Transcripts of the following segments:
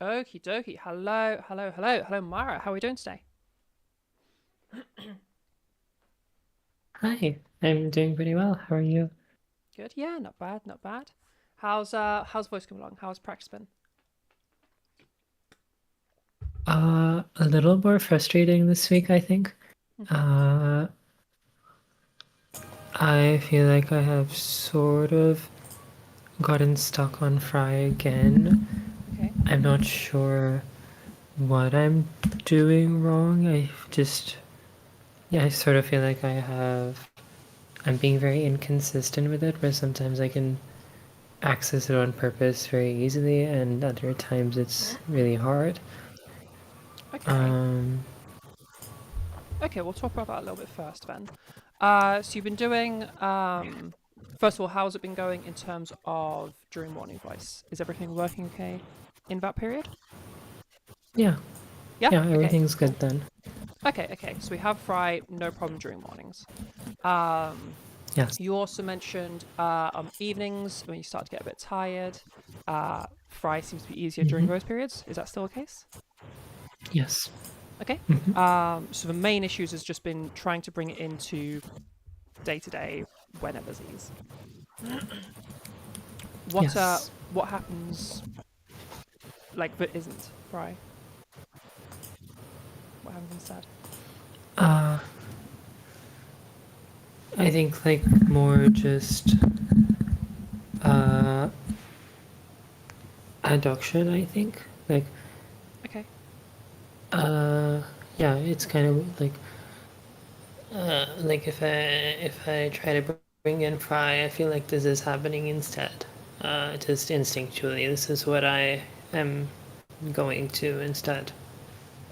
Okie dokie. Hello, hello, hello, hello, Mara. How are we doing today? Hi, I'm doing pretty well. How are you? Good. Yeah, not bad, not bad. How's voice coming along? How's practice been? A little more frustrating this week, I think. Mhm. Uh, I feel like I have sort of gotten stuck on Fry again. Okay. I'm not sure what I'm doing wrong. Yeah, I sort of feel like I'm being very inconsistent with it, where sometimes I can access it on purpose very easily, and other times it's really hard. Okay. Um, Okay. We'll talk about that a little bit first, then. So you've been doing. First of all, how's it been going in terms of during morning voice? Is everything working okay in that period? yeah, Yeah. yeah, Okay. everything's Cool. good then. Okay. Okay. So we have Fry, no problem during mornings. Um, Yes. You also mentioned evenings when you start to get a bit tired. Fry seems to be easier during Hmm. those periods. Is that still the case? Yes. Okay. Hmm. So the main issues has just been trying to bring it into day to day whenever's ease. Yes. What happens like that isn't Fry? What happens instead? Uh, I think like more just uh adduction, I think. Okay. Uh yeah, it's kind of like if I try to bring in Fry, I feel like this is happening instead. Just instinctually, this is what I am going to instead.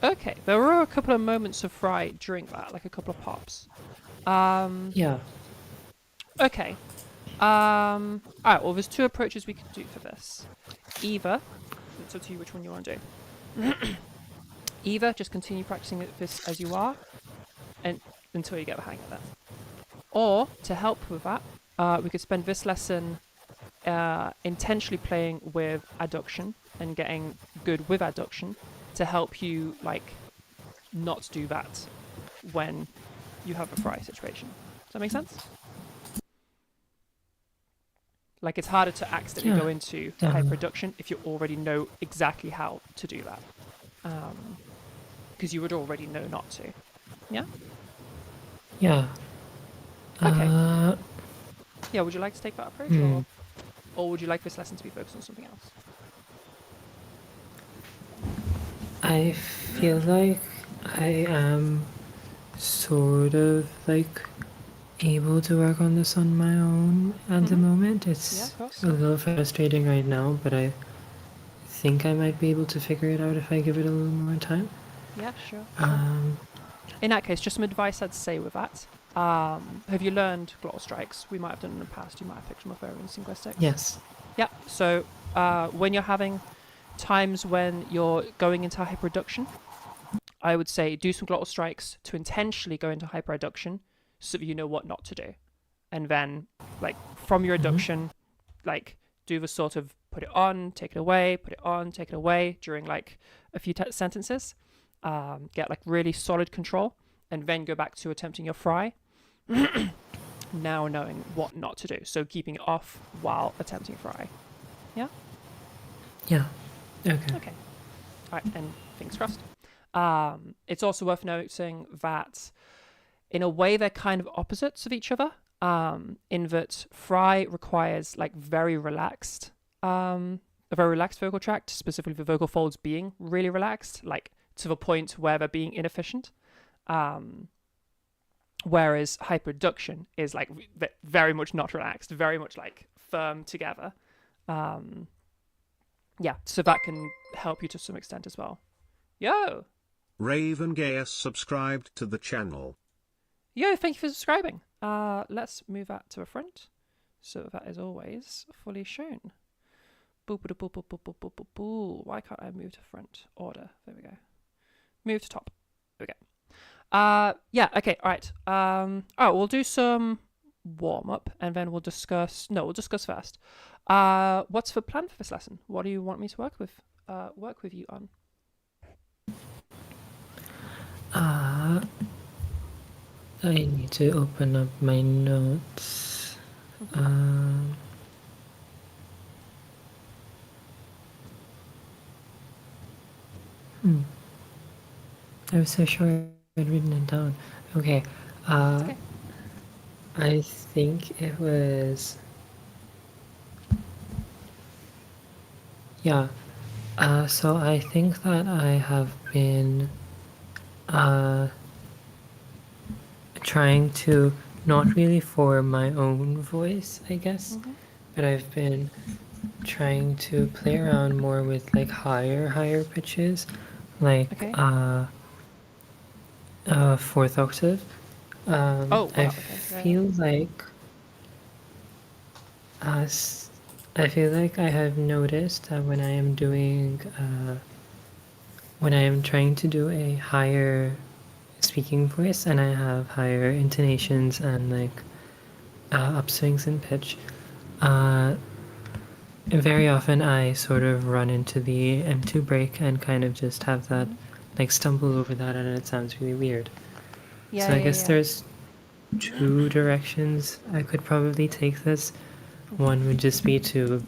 Okay. There were a couple of moments of Fry during that, like a couple of pops. Um. Yeah. Okay. All right. Well, there's two approaches we could do for this. Either it's up to you which one you want to do. Either just continue practicing this as you are and until you get the hang of it. Or to help with that, we could spend this lesson intentionally playing with adduction and getting good with adduction to help you like not do that when you have a fry situation. Does that make sense? Like it's harder to accidentally Yeah. go into Uh, hyperreduction if you already know exactly how to do that, because you would already know not to. Yeah. yeah. Okay. Uh Yeah. Would you like to take that approach, hmm. or would you like this lesson to be focused on something else? I feel like I am sort of like able to work on this on my own at the Mm-hmm. moment. Yeah, of It's course. a little frustrating right now, but I think I might be able to figure it out if I give it a little more time. Yeah, sure, sure. Um, In that case, just some advice I'd say with that. Have you learned glottal strikes? We might have done in the past. You might have picked them up over in linguistics. yes. Yeah. So when you're having times when you're going into hyperreduction, I would say do some glottal strikes to intentionally go into hyperreduction, so that you know what not to do, and then like from your Hmm. reduction, like do the sort of put it on, take it away, put it on, take it away during like a few sentences. Get like really solid control, and then go back to attempting your fry. Now knowing what not to do, so keeping it off while attempting fry. Yeah. Yeah. Okay. Okay. All right. And fingers crossed. It's also worth noting that in a way they're kind of opposites of each other. In that fry requires like a very relaxed vocal tract, specifically the vocal folds being really relaxed, like to the point where they're being inefficient. Um, Whereas hyperduction is like very much not relaxed, very much like firm together. Um, yeah, so that can help you to some extent as well. Yo, Raven Gaius subscribed to the channel. yo, thank you for subscribing. Let's move that to the front, so that is always fully shown. Boo, boo, boo, boo, boo, boo, boo, boo, boo. Why can't I move to front order? There we go. Move to top. There we go. Yeah, okay, all right. We'll do some warm up and then we'll discuss. No, we'll discuss first. What's the plan for this lesson? What do you want me to work with? work with you on? I need to open up my notes. I was so sure I'd written it down. Okay. Okay. I think it was. Yeah. So I think that I have been trying to, not really for my own voice, I guess, but I've been trying to play around more with like higher pitches, like Okay. Fourth octave. Oh, wow. I Okay. Yeah, feel like I feel like I have noticed that when I am doing when I am trying to do a higher speaking voice and I have higher intonations and like upswings in pitch, very often I sort of run into the M2 break and kind of just have that like stumble over that and it sounds really weird. yeah, So I yeah, guess yeah. there's two directions I could probably take this. One would just be to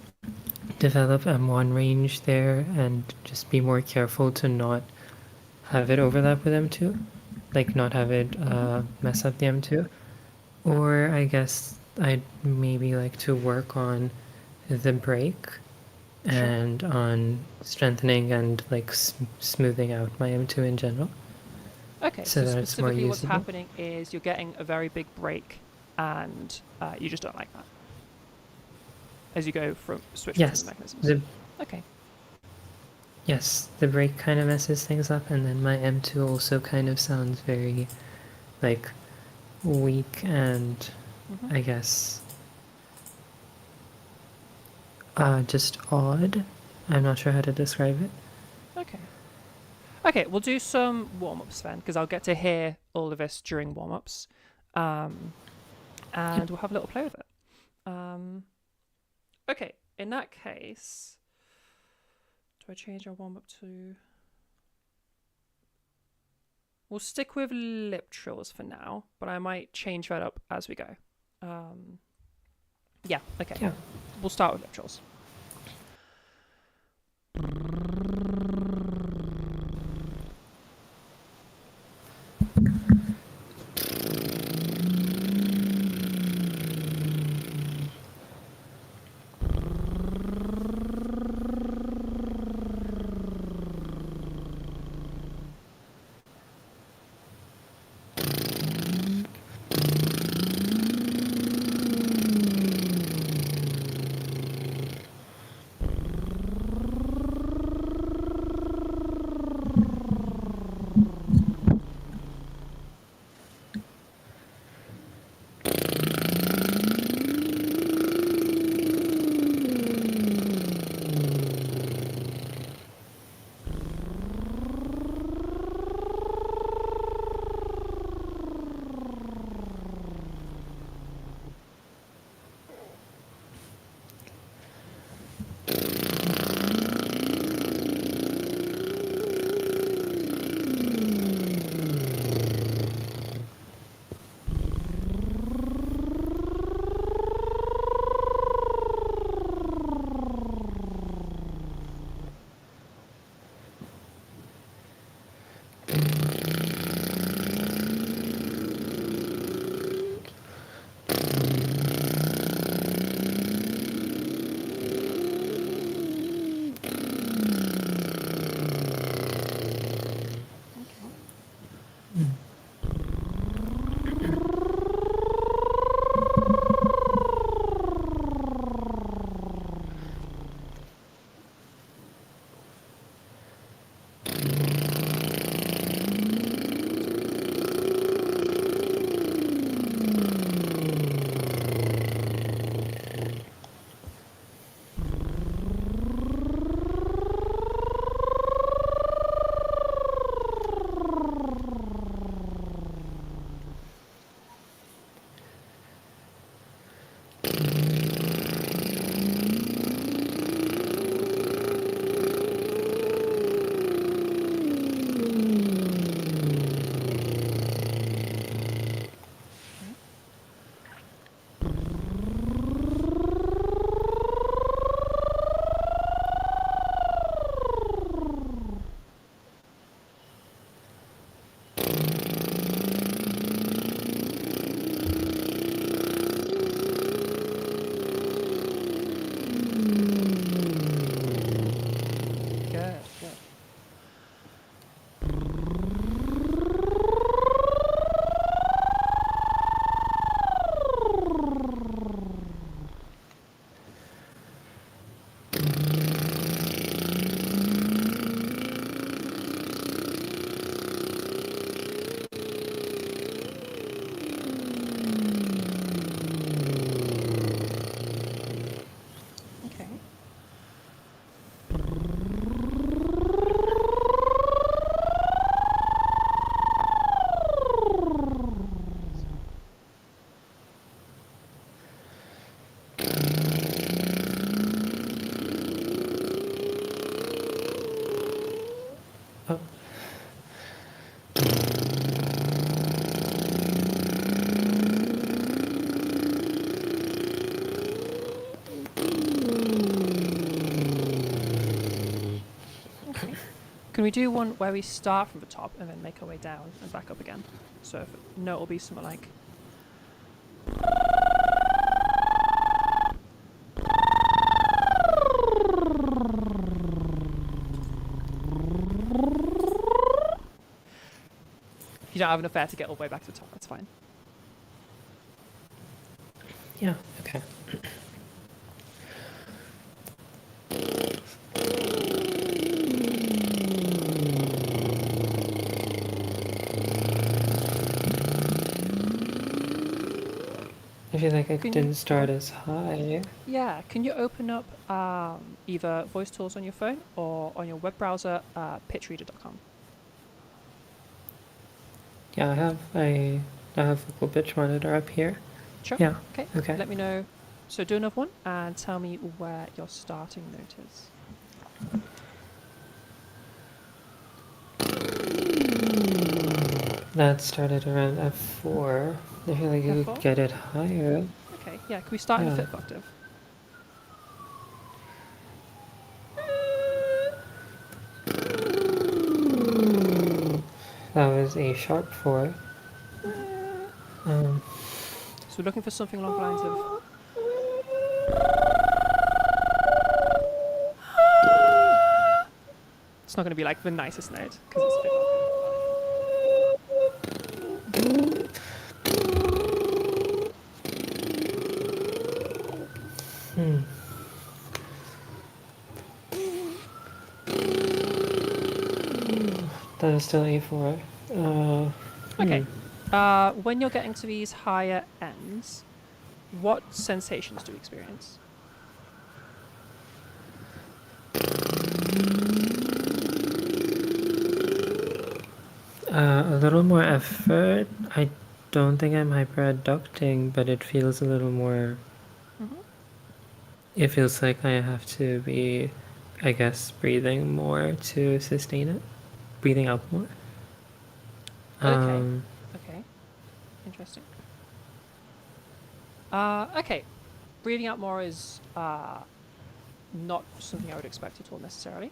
develop M1 range there and just be more careful to not have it overlap with M2, like not have it mess up the M2. Or I guess I'd maybe like to work on the break and on strengthening and like smoothing out my M2 in general. Okay, So so that it's more specifically what's usable. happening is you're getting a very big break and you just don't like that as you go from switch between Yes, the mechanisms. the Okay. yes, the break kind of messes things up, and then my M2 also kind of sounds very like weak and I guess just odd. I'm not sure how to describe it. Okay. Okay, we'll do some warm-ups then, because I'll get to hear all of this during warm-ups. And we'll have a little play with it. Okay, in that case, do I change our warm-up to... We'll stick with lip trills for now, but I might change that up as we go. Yeah, okay. Yeah. We'll start with lip trills. Can we do one where we start from the top and then make our way down and back up again? So if note will be something like. If you don't have enough air to get all the way back to the top, that's fine. Yeah, okay. I feel like I Can you- didn't start as high. Yeah, can you open up either Voice Tools on your phone or on your web browser, pitchreader.com? Yeah, I have Google Pitch Monitor up here. Sure. Yeah. Okay. Okay. Let me know. So do another one and tell me where your starting note is. That started around F4. I feel like you F4? could get it higher. Okay, yeah, can we start in the Yeah. fifth octave? That was a sharp 4. So we're looking for something along the lines of. It's not going to be like the nicest note because it's a fifth octave. That is still A4. Okay. When you're getting to these higher ends, what sensations do you experience? A little more effort. I don't think I'm hyperadducting, but it feels a little more. Mm-hmm. It feels like I have to be, I guess, breathing more to sustain it. Breathing out more. Okay. Okay. Interesting. Okay. Breathing out more is not something I would expect at all necessarily.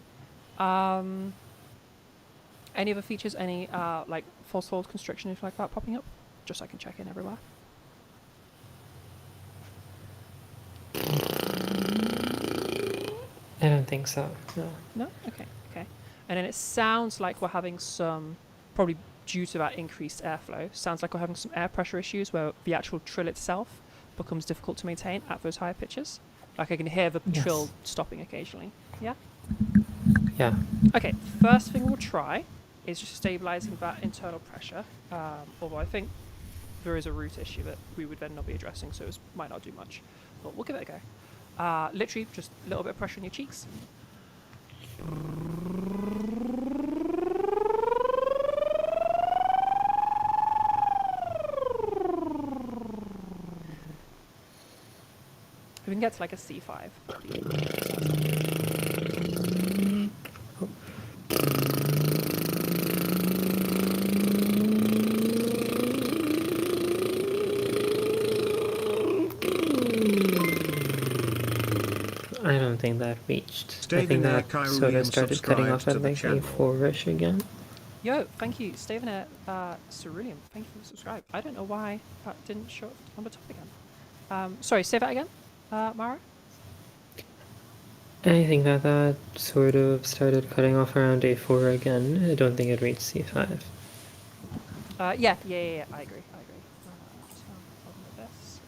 Any other features? Any like false fold constriction, anything like that popping up? Just so I can check in everywhere. I don't think so. No. No? Okay, okay. And then it sounds like we're having some, probably due to that increased airflow, sounds like we're having some air pressure issues where the actual trill itself becomes difficult to maintain at those higher pitches. Like I can hear the Yes. trill stopping occasionally. Yeah? Yeah. Okay, first thing we'll try is just stabilizing that internal pressure. Although I think there is a root issue that we would then not be addressing, so it might not do much. But we'll give it a go. Literally, just a little bit of pressure in your cheeks. If we can get to like a C5. that'd be fantastic. I don't think that reached. I Staying think there, that Kyrie sort of and started cutting subscribe off to at the like channel. A4-ish again. Yo, thank you, Steven Ceruleum. Thank you for subscribe. I don't know why that didn't show up on the top again. Sorry, say that again, Mara? I think that sort of started cutting off around A4 again. I don't think it reached C5. Yeah, I agree. Just open this.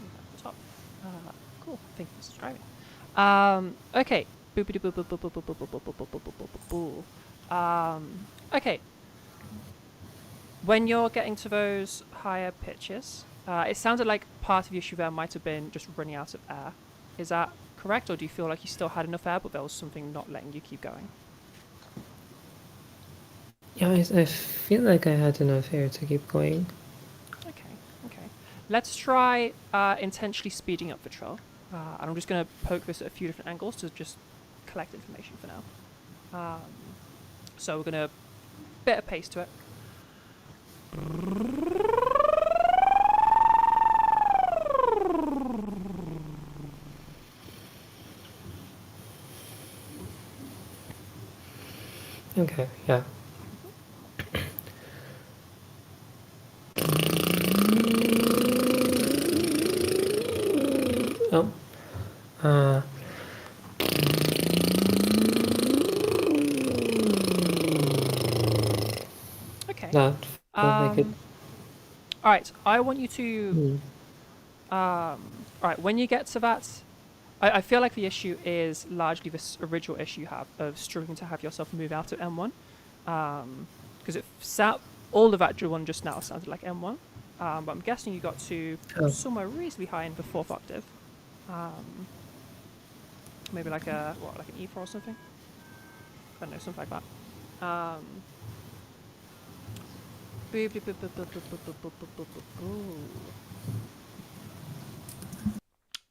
Move that to the top. Cool. Thank you for subscribing. Okay. Boopity boop boop boop boop boop boop boop boop boop boop boop boop boop. Okay. When you're getting to those higher pitches, it sounded like part of the issue there might have been just running out of air. Is that correct, or do you feel like you still had enough air, but there was something not letting you keep going? Yeah, I feel like I had enough air to keep going. Okay. Let's try intentionally speeding up the trill. And I'm just going to poke this at a few different angles to just collect information for now. So we're going to bit of pace to it. Okay, yeah. Oh, uh, Okay. that felt like it. All right. I want you to. Hmm. All right. When you get to that, I feel like the issue is largely this original issue you have of struggling to have yourself move out of M1, because all of that one just now sounded like M1, but I'm guessing you got to Oh, somewhere reasonably high in the fourth octave, maybe like like an E4 or something. I don't know, something like that. Boo, boo, boo, boo, boo, boo, boo, boo, boo, boo, boo, boo.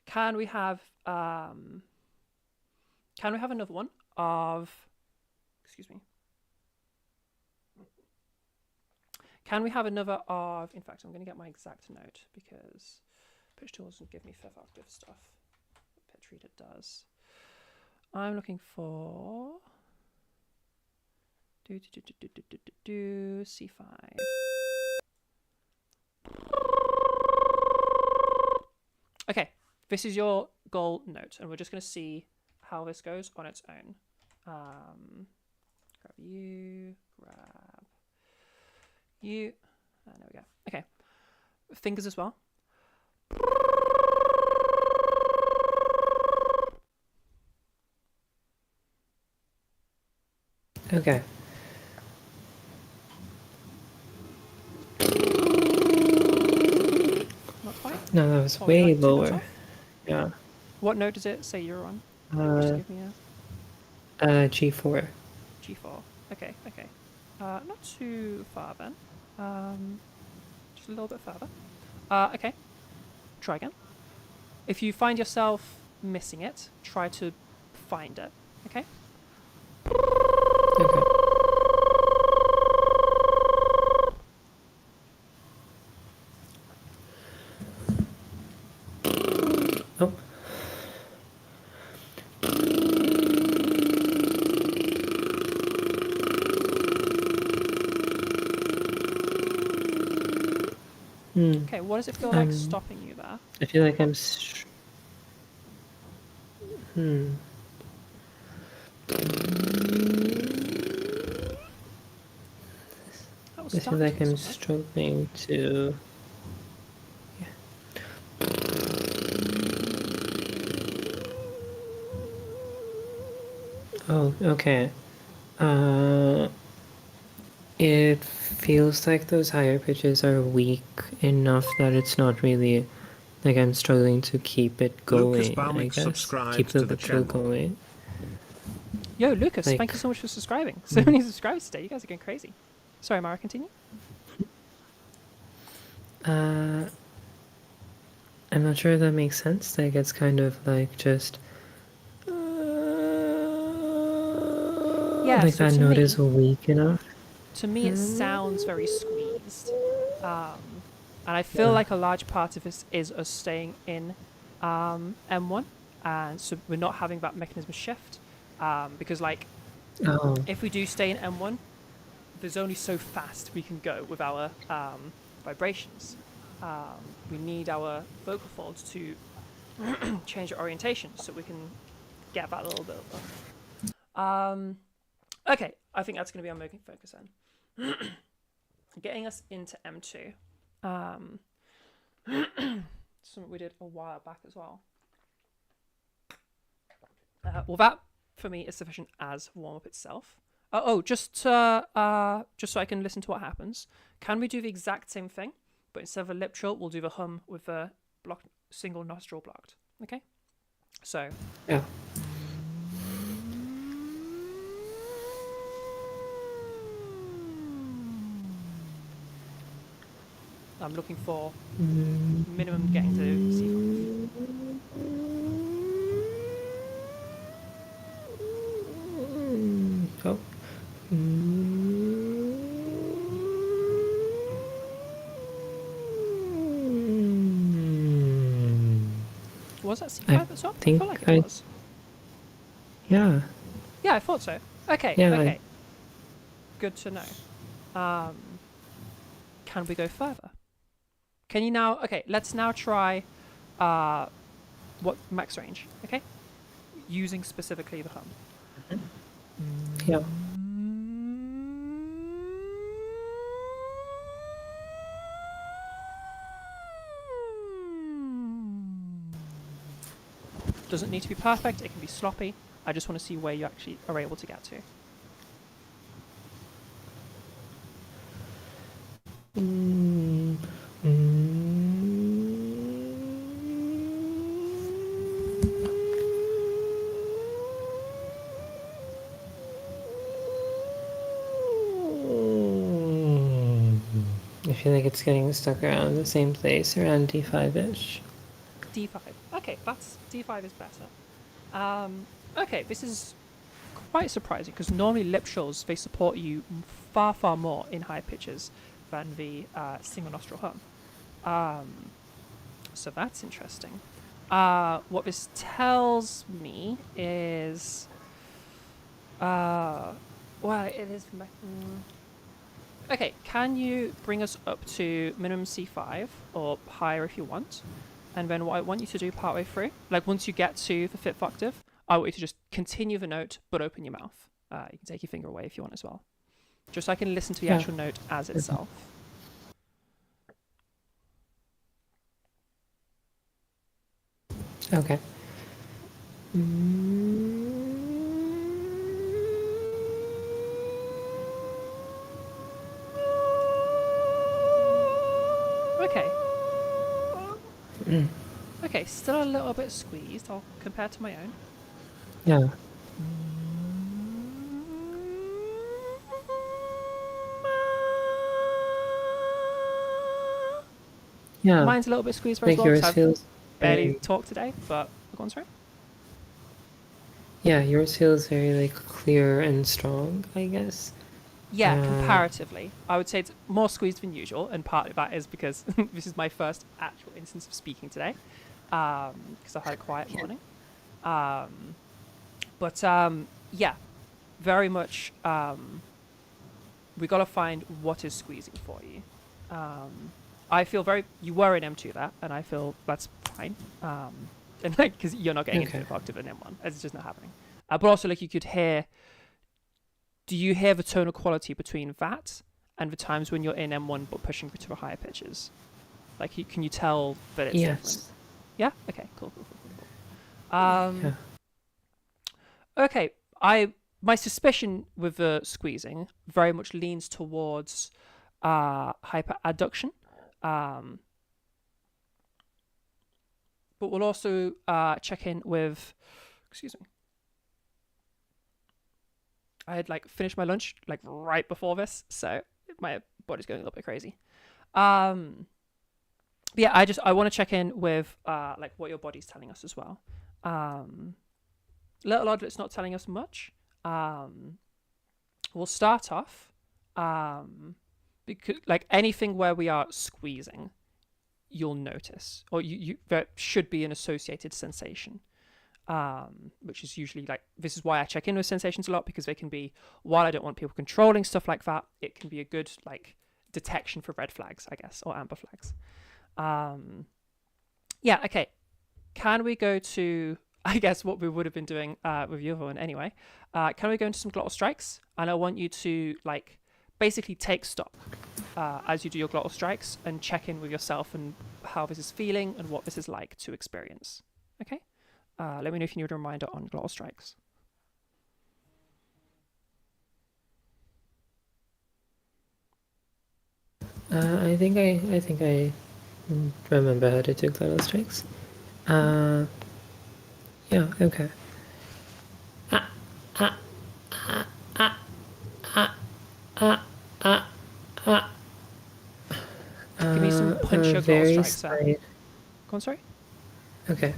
Can we have another one of, excuse me. Can we have another of, in fact, I'm going to get my exact note because Pitch Tool doesn't give me fifth octave stuff. Pitch Reader does. I'm looking for C5. Okay, this is your goal note, and we're just going to see how this goes on its own. Grab you, grab you, and there we go. Okay, fingers as well. okay. Not quite. No, that was Oh, you're way like 2 notes lower. off? Yeah. What note does it say you're on? Just give me a G4. G4. Okay, okay. Not too far then. Just a little bit further. Okay. Try again. If you find yourself missing it, try to find it. Okay? Okay. Oh. Okay, what does it feel like stopping you there? I feel like I'm. That was I feel starting like to I'm something. struggling to. Oh, okay. It feels like those higher pitches are weak enough that it's not really like I'm struggling to keep it Lucas going, I Baumik guess. subscribed Keep the to the literal channel. going. Yo, Lucas, thank Like, you so much for subscribing. So many subscribers today. You guys are going crazy. Sorry, Mara, continue. I'm not sure if that makes sense. Like, it's kind of like just. Yeah, Like, so that to note me, is weak enough. it sounds very squeezed. And I feel like a large part of this is us staying in M1. And so we're not having that mechanism shift. Because, like, Oh, if we do stay in M1, there's only so fast we can go with our vibrations. We need our vocal folds to change their orientation so we can get that little bit of. Okay, I think that's going to be our main focus then. Getting us into M2. Something we did a while back as well. Well, that for me is sufficient as warm up itself. Just so I can listen to what happens. Can we do the exact same thing, but instead of a lip trill, we'll do the hum with the single nostril blocked. Okay. So. yeah. I'm looking for minimum getting to C5. Oh. Was that C5 I at the top? I think feel like it was. Yeah. Yeah, I thought so. Okay, Yeah, okay. good to know. Can we go further? Can you now? Okay, let's now try what max range? Okay, using specifically the hum. Yeah. Doesn't need to be perfect. It can be sloppy. I just want to see where you actually are able to get to. I feel like it's getting stuck around the same place, around D5-ish. D5. Okay, that's D5 is better. Okay, this is quite surprising because normally lip trills they support you far more in high pitches than the single nostril hum. So that's interesting. What this tells me is, well, it is. Okay, can you bring us up to minimum C5 or higher if you want? And then what I want you to do partway through, like once you get to the fifth octave, I want you to just continue the note but open your mouth. You can take your finger away if you want as well. Just so I can listen to the actual note as itself. Okay. Okay. Okay, still a little bit squeezed. I'll compare to my own. Yeah. Yeah. Mine's a little bit squeezed Like as well yours because I've feels barely very, talked today, but go on, sorry. yeah, yours feels very like clear and strong, I guess. Yeah, comparatively. I would say it's more squeezed than usual, and part of that is because this is my first actual instance of speaking today, because I had a quiet morning. Yeah, very much, we got to find what is squeezing for you. I feel you were in M2 there, and I feel that's fine. And like, because you're not getting into the octave in M1, it's just not happening. But also, like, you could hear. Do you hear the tonal quality between that and the times when you're in M1 but pushing to the higher pitches? Like, can you tell that it's different? Yeah. Okay. Cool. Yeah. Okay. My suspicion with the squeezing very much leans towards hyperadduction. But we'll also check in with. Excuse me. I had like finished my lunch like right before this, so my body's going a little bit crazy. Yeah, I want to check in with like what your body's telling us as well. Little odd, it's not telling us much. We'll start off because like anything where we are squeezing, you'll notice, or you there should be an associated sensation. Which is usually like, this is why I check in with sensations a lot, because they can be, while I don't want people controlling stuff like that, it can be a good like detection for red flags, I guess, or amber flags. Yeah, okay. Can we go to, I guess, what we would have been doing with the other one anyway? Can we go into some glottal strikes? And I want you to like basically take stock as you do your glottal strikes and check in with yourself and how this is feeling and what this is like to experience. Okay? Let me know if you need a reminder on glottal strikes. I think I remember how to do glottal strikes. Yeah. Okay. Give me some punch your glottal strikes out. Go on, sorry. Okay.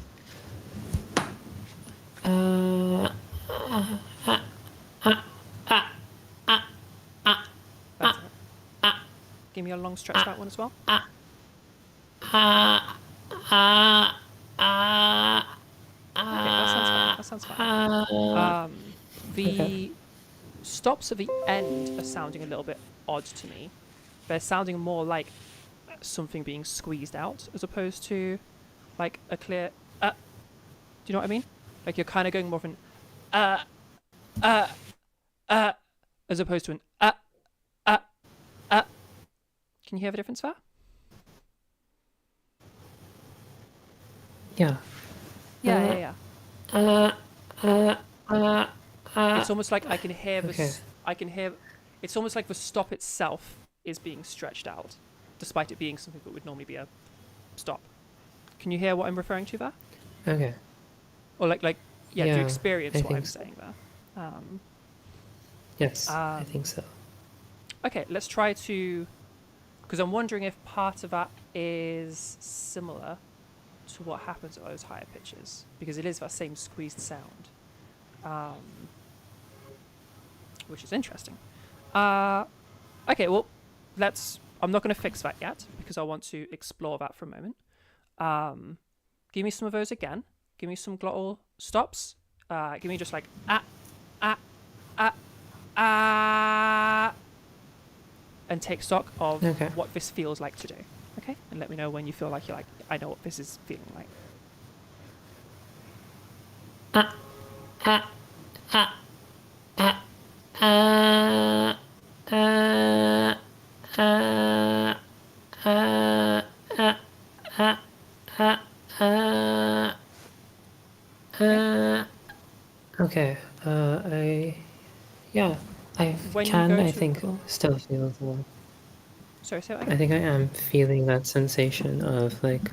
That's it. Give me a long stretch that one as well. Okay, that sounds fine. The stops at the end are sounding a little bit odd to me. They're sounding more like something being squeezed out as opposed to like a clear do you know what I mean? Like you're kind of going more of an uh uh as opposed to an uh uh. Can you hear the difference there? Yeah. Yeah. Uh, uh, uh, It's almost like I can hear the okay. I can hear. It's almost like the stop itself is being stretched out, despite it being something that would normally be a stop. Can you hear what I'm referring to there? Okay. Or like do you Yeah, experience I what I'm think so. saying there? Yes, I Um, think so. okay, let's try to, because I'm wondering if part of that is similar to what happens at those higher pitches, because it is that same squeezed sound, which is interesting. Okay, well, I'm not going to fix that yet because I want to explore that for a moment. Give me some of those again. Give me some glottal stops. Give me just like ah, and take stock of Okay. what this feels like to do. Okay, and let me know when you feel like you're like, I know what this is feeling like. Ah, ah, ah, ah, ah, ah, ah, ah, ah, ah, ah, ah, Okay, Okay. Yeah, I when you can, go I to, think, still feel the. sorry, say that I again. think I am feeling that sensation of like,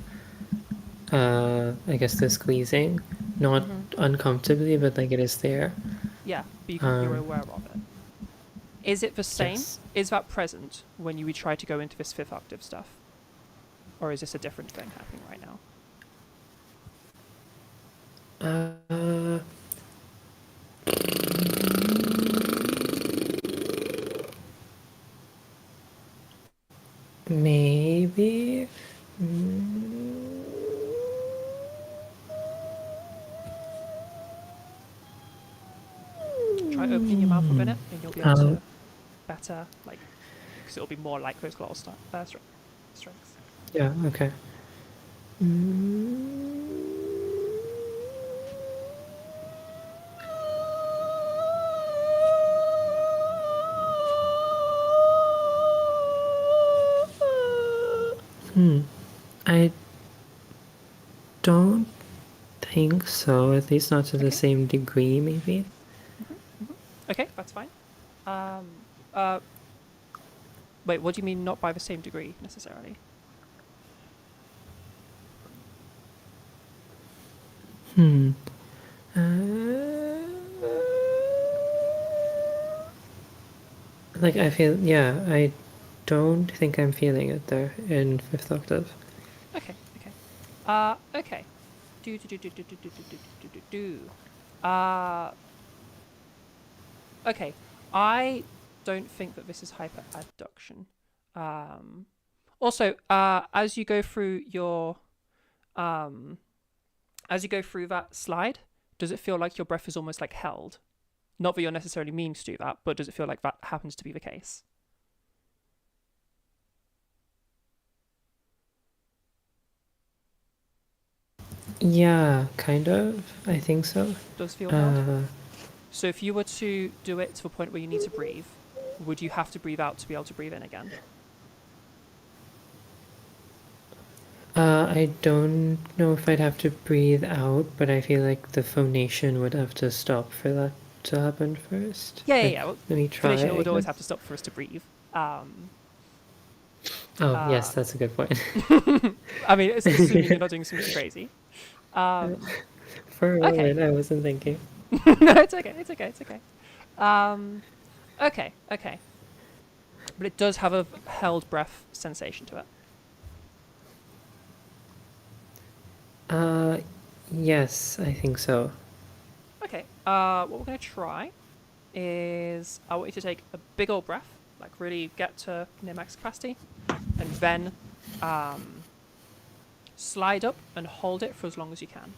I guess the squeezing, not Mm-hmm. uncomfortably, but like it is there. Yeah, but you're Um, aware of it. Is it the same? yes. Is that present when you would try to go into this fifth octave stuff? Or is this a different thing happening right now? Uh, maybe. Mm, Try opening your mouth a bit and you'll be able um, to better, like, because it'll be more like those glottal strengths. yeah, okay. I don't think so, at least not to the Okay. same degree, maybe. Okay, that's fine. Um, uh, wait, what do you mean not by the same degree necessarily? Hmm. Uh, like, I feel, yeah, I don't think I'm feeling it there in fifth octave. Okay. Okay. Do. Okay. I don't think that this is hyperadduction. Also, um, as you go through that slide, does it feel like your breath is almost like held? Not that you're necessarily meaning to do that, but does it feel like that happens to be the case? Yeah, kind of. I think so. Does feel held? Uh, So if you were to do it to the point where you need to breathe, would you have to breathe out to be able to breathe in again? I don't know if I'd have to breathe out, but I feel like the phonation would have to stop for that to happen first. Like, Well, let me try, phonation I would always guess. have to stop for us to breathe. Oh, Uh, yes, that's a good point. I mean, it's assuming you're not doing something crazy. For a Okay. moment, I wasn't thinking. No, it's okay. Okay. But it does have a held breath sensation to it. Uh, yes, I think so. Okay. What we're gonna try is I want you to take a big old breath, like really get to near max capacity, and then slide up and hold it for as long as you can.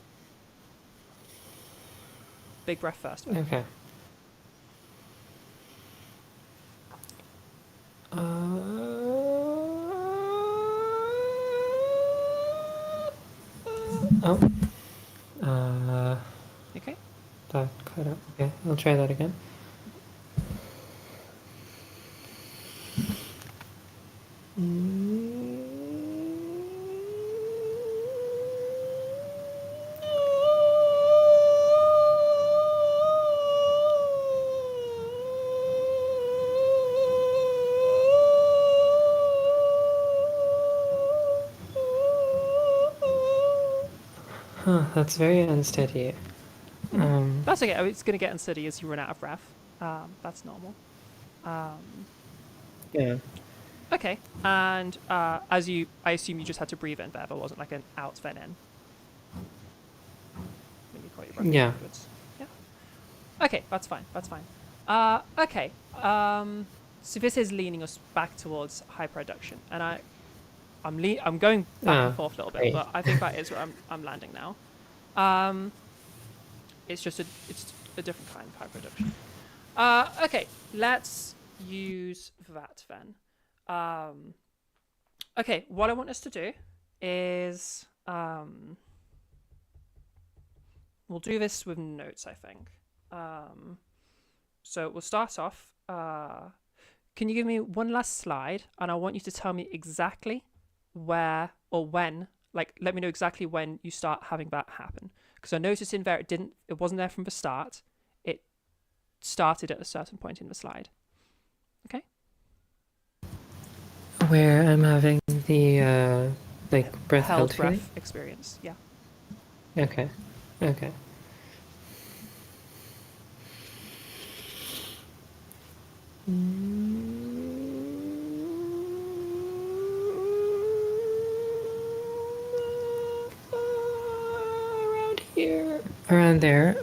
Big breath first. Though. Okay. Oh. Uh, Okay. that cut out. Okay, I'll try that again. Huh, that's very unsteady. That's okay. I mean, it's going to get unsteady as you run out of breath. That's normal. Yeah. Okay. And I assume you just had to breathe in there. There wasn't like an out then in. When you caught your breath Yeah. afterwards. Yeah. Okay, that's fine. That's fine. Okay. So this is leaning us back towards hyperreduction, and I'm going back and forth a little bit, great. but I think that is where I'm landing now. It's just it's a different kind of hyperreduction. Okay, let's use that then. Okay, what I want us to do is we'll do this with notes, I think. So we'll start off. Can you give me one last slide, and I want you to tell me exactly where or when, like let me know exactly when you start having that happen. Because I noticed in there it wasn't there from the start. It started at a certain point in the slide. Okay. Where I'm having the like breath held breath feeling? experience. Yeah. Okay. Okay. Around here. Around there.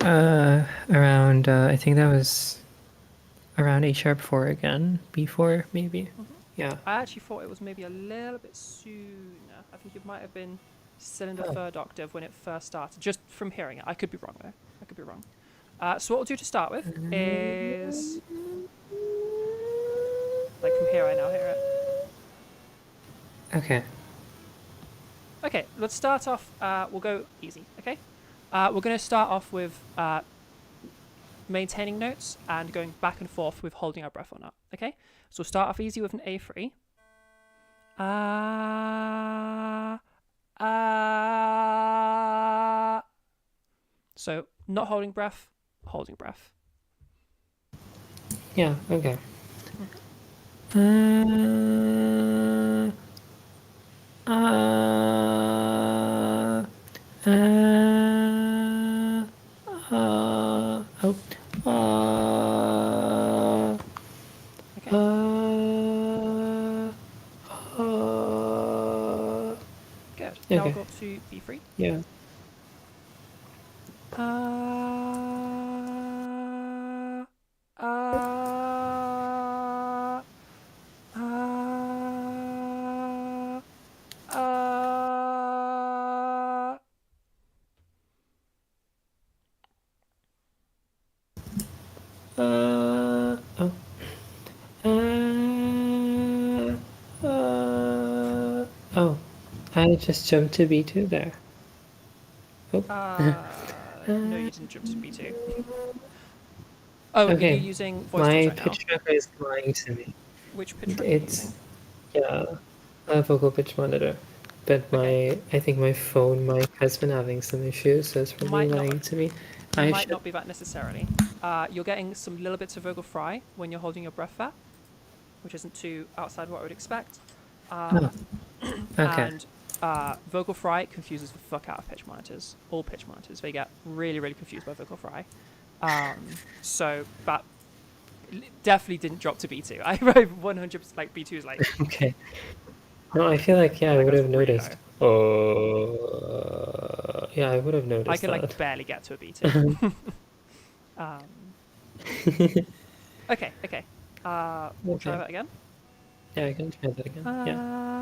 Around I think that was around A sharp 4 again. B4 maybe. Yeah. I actually thought it was maybe a little bit sooner. I think it might have been still in the third octave when it first started. Just from hearing it, I could be wrong though. I could be wrong. So what we'll do to start with is, like from here, I now hear it. Okay. Okay, let's start off. We'll go easy. Okay, we're going to start off with maintaining notes and going back and forth with holding our breath or not. Okay, so we'll start off easy with an A3. So not holding breath, holding breath. Yeah, okay. Okay. Good. Now we'll Okay. go up to B3. Yeah. Oh, I just jumped to B2 there. Oh. No, you didn't jump to B2. Oh, Okay. are you using voice My tools right now? pitch tracker is lying to me. Which pitch tracker are you It's using? yeah, a vocal pitch monitor. But Okay. I think my phone mic has been having some issues, so it's probably Might not- lying to me. Might not be that necessarily. You're getting some little bits of vocal fry when you're holding your breath there, which isn't too outside what I would expect. Okay. And vocal fry confuses the fuck out of pitch monitors. All pitch monitors, they get really, really confused by vocal fry. So that definitely didn't drop to B2. I wrote 100%, like B2 is like, Okay. No, I feel like I Like, would that's have really noticed. Oh, yeah, I would have noticed I can that. like barely get to a B2. Okay. We'll try Okay. that again. Yeah, I can try that again. Yeah.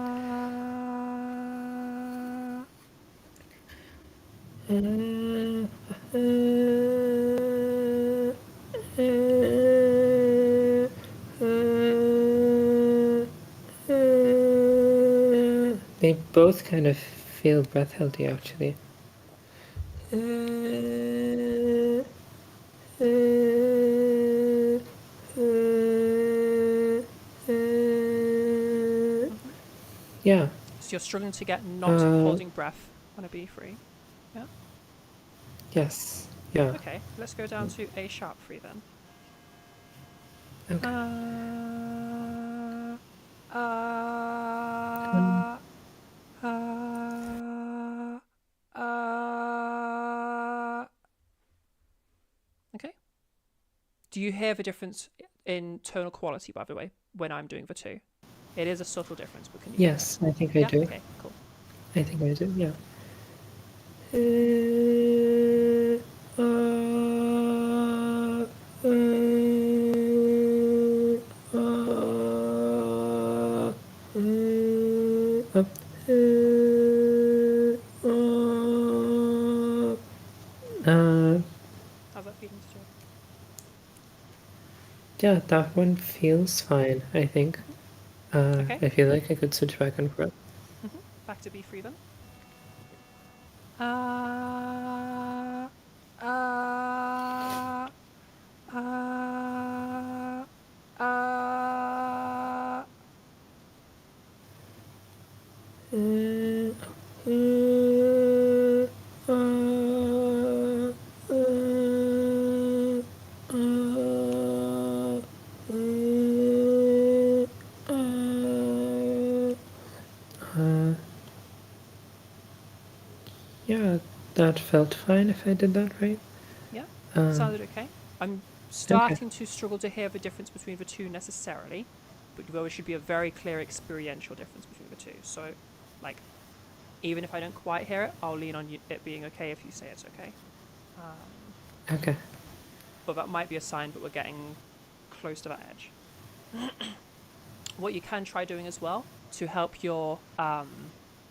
They both kind of feel breath healthy, actually. Yeah. So you're struggling to get not holding breath on a B free. Yeah. Yes. Yeah. Okay. Let's go down to A sharp free then. Okay. Uh, uh, okay. Do you hear the difference in tonal quality, by the way, when I'm doing the two? It is a subtle difference, but can you Yes, I think I hear it? do. Yeah? Okay, cool. I think I do. Yeah. How's that feeling to you? Yeah, that one feels fine, I think. Okay. I feel like I could switch back and forth. Back to B3 then. Uh, uh, uh, uh. Yeah, that felt fine if I did that right. Yeah, Um, sounded okay. I'm starting to struggle to hear the difference between the two necessarily, but there should be a very clear experiential difference between the two. So, like, even if I don't quite hear it, I'll lean on it being okay if you say it's okay. Okay. But that might be a sign that we're getting close to that edge. What you can try doing as well to help your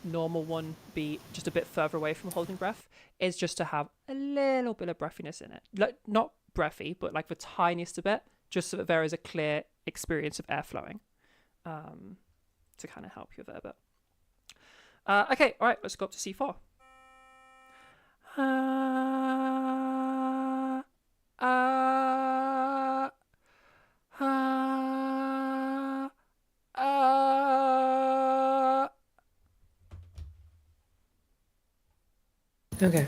normal one be just a bit further away from holding breath is just to have a little bit of breathiness in it. Like, not breathy, but like the tiniest bit, just so that there is a clear experience of air flowing to kind of help you there a bit. Okay, all right, let's go up to C4. Okay.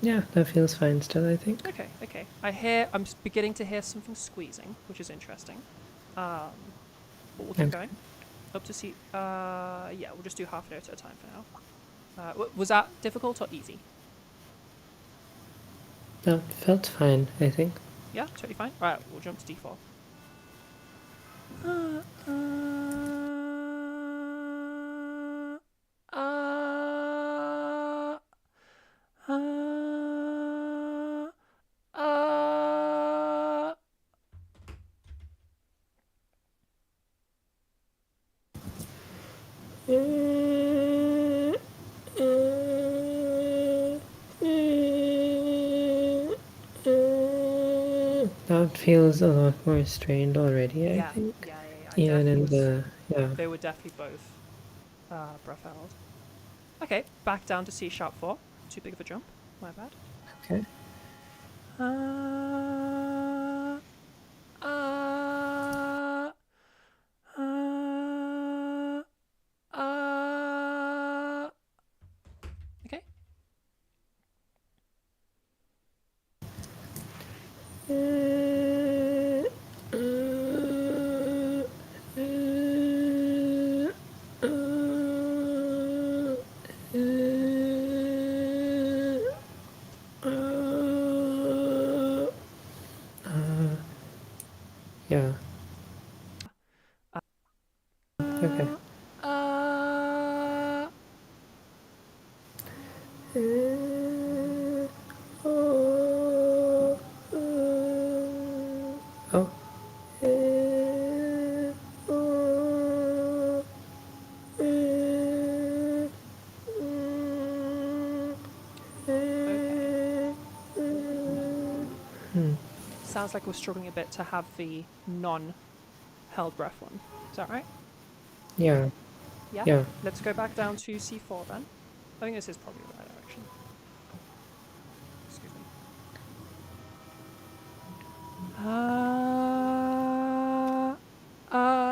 Yeah, that feels fine still, I think. Okay. I'm beginning to hear something squeezing, which is interesting. But we'll keep going. Up to C. Yeah, we'll just do half a note at a time for now. Was that difficult or easy? That felt fine, I think. Yeah, totally fine. All right, we'll jump to D4. That feels a lot more strained already, I think. Yeah. Even in the They were definitely both breath held. Okay, back down to C sharp 4. Too big of a jump. My bad. Okay. Okay. Yeah. Okay. Oh. sounds like we're struggling a bit to have the non-held breath one. Is that right? Yeah. Yeah? Yeah. Let's go back down to C4 then. I think this is probably the right direction. Excuse me. Uh, uh.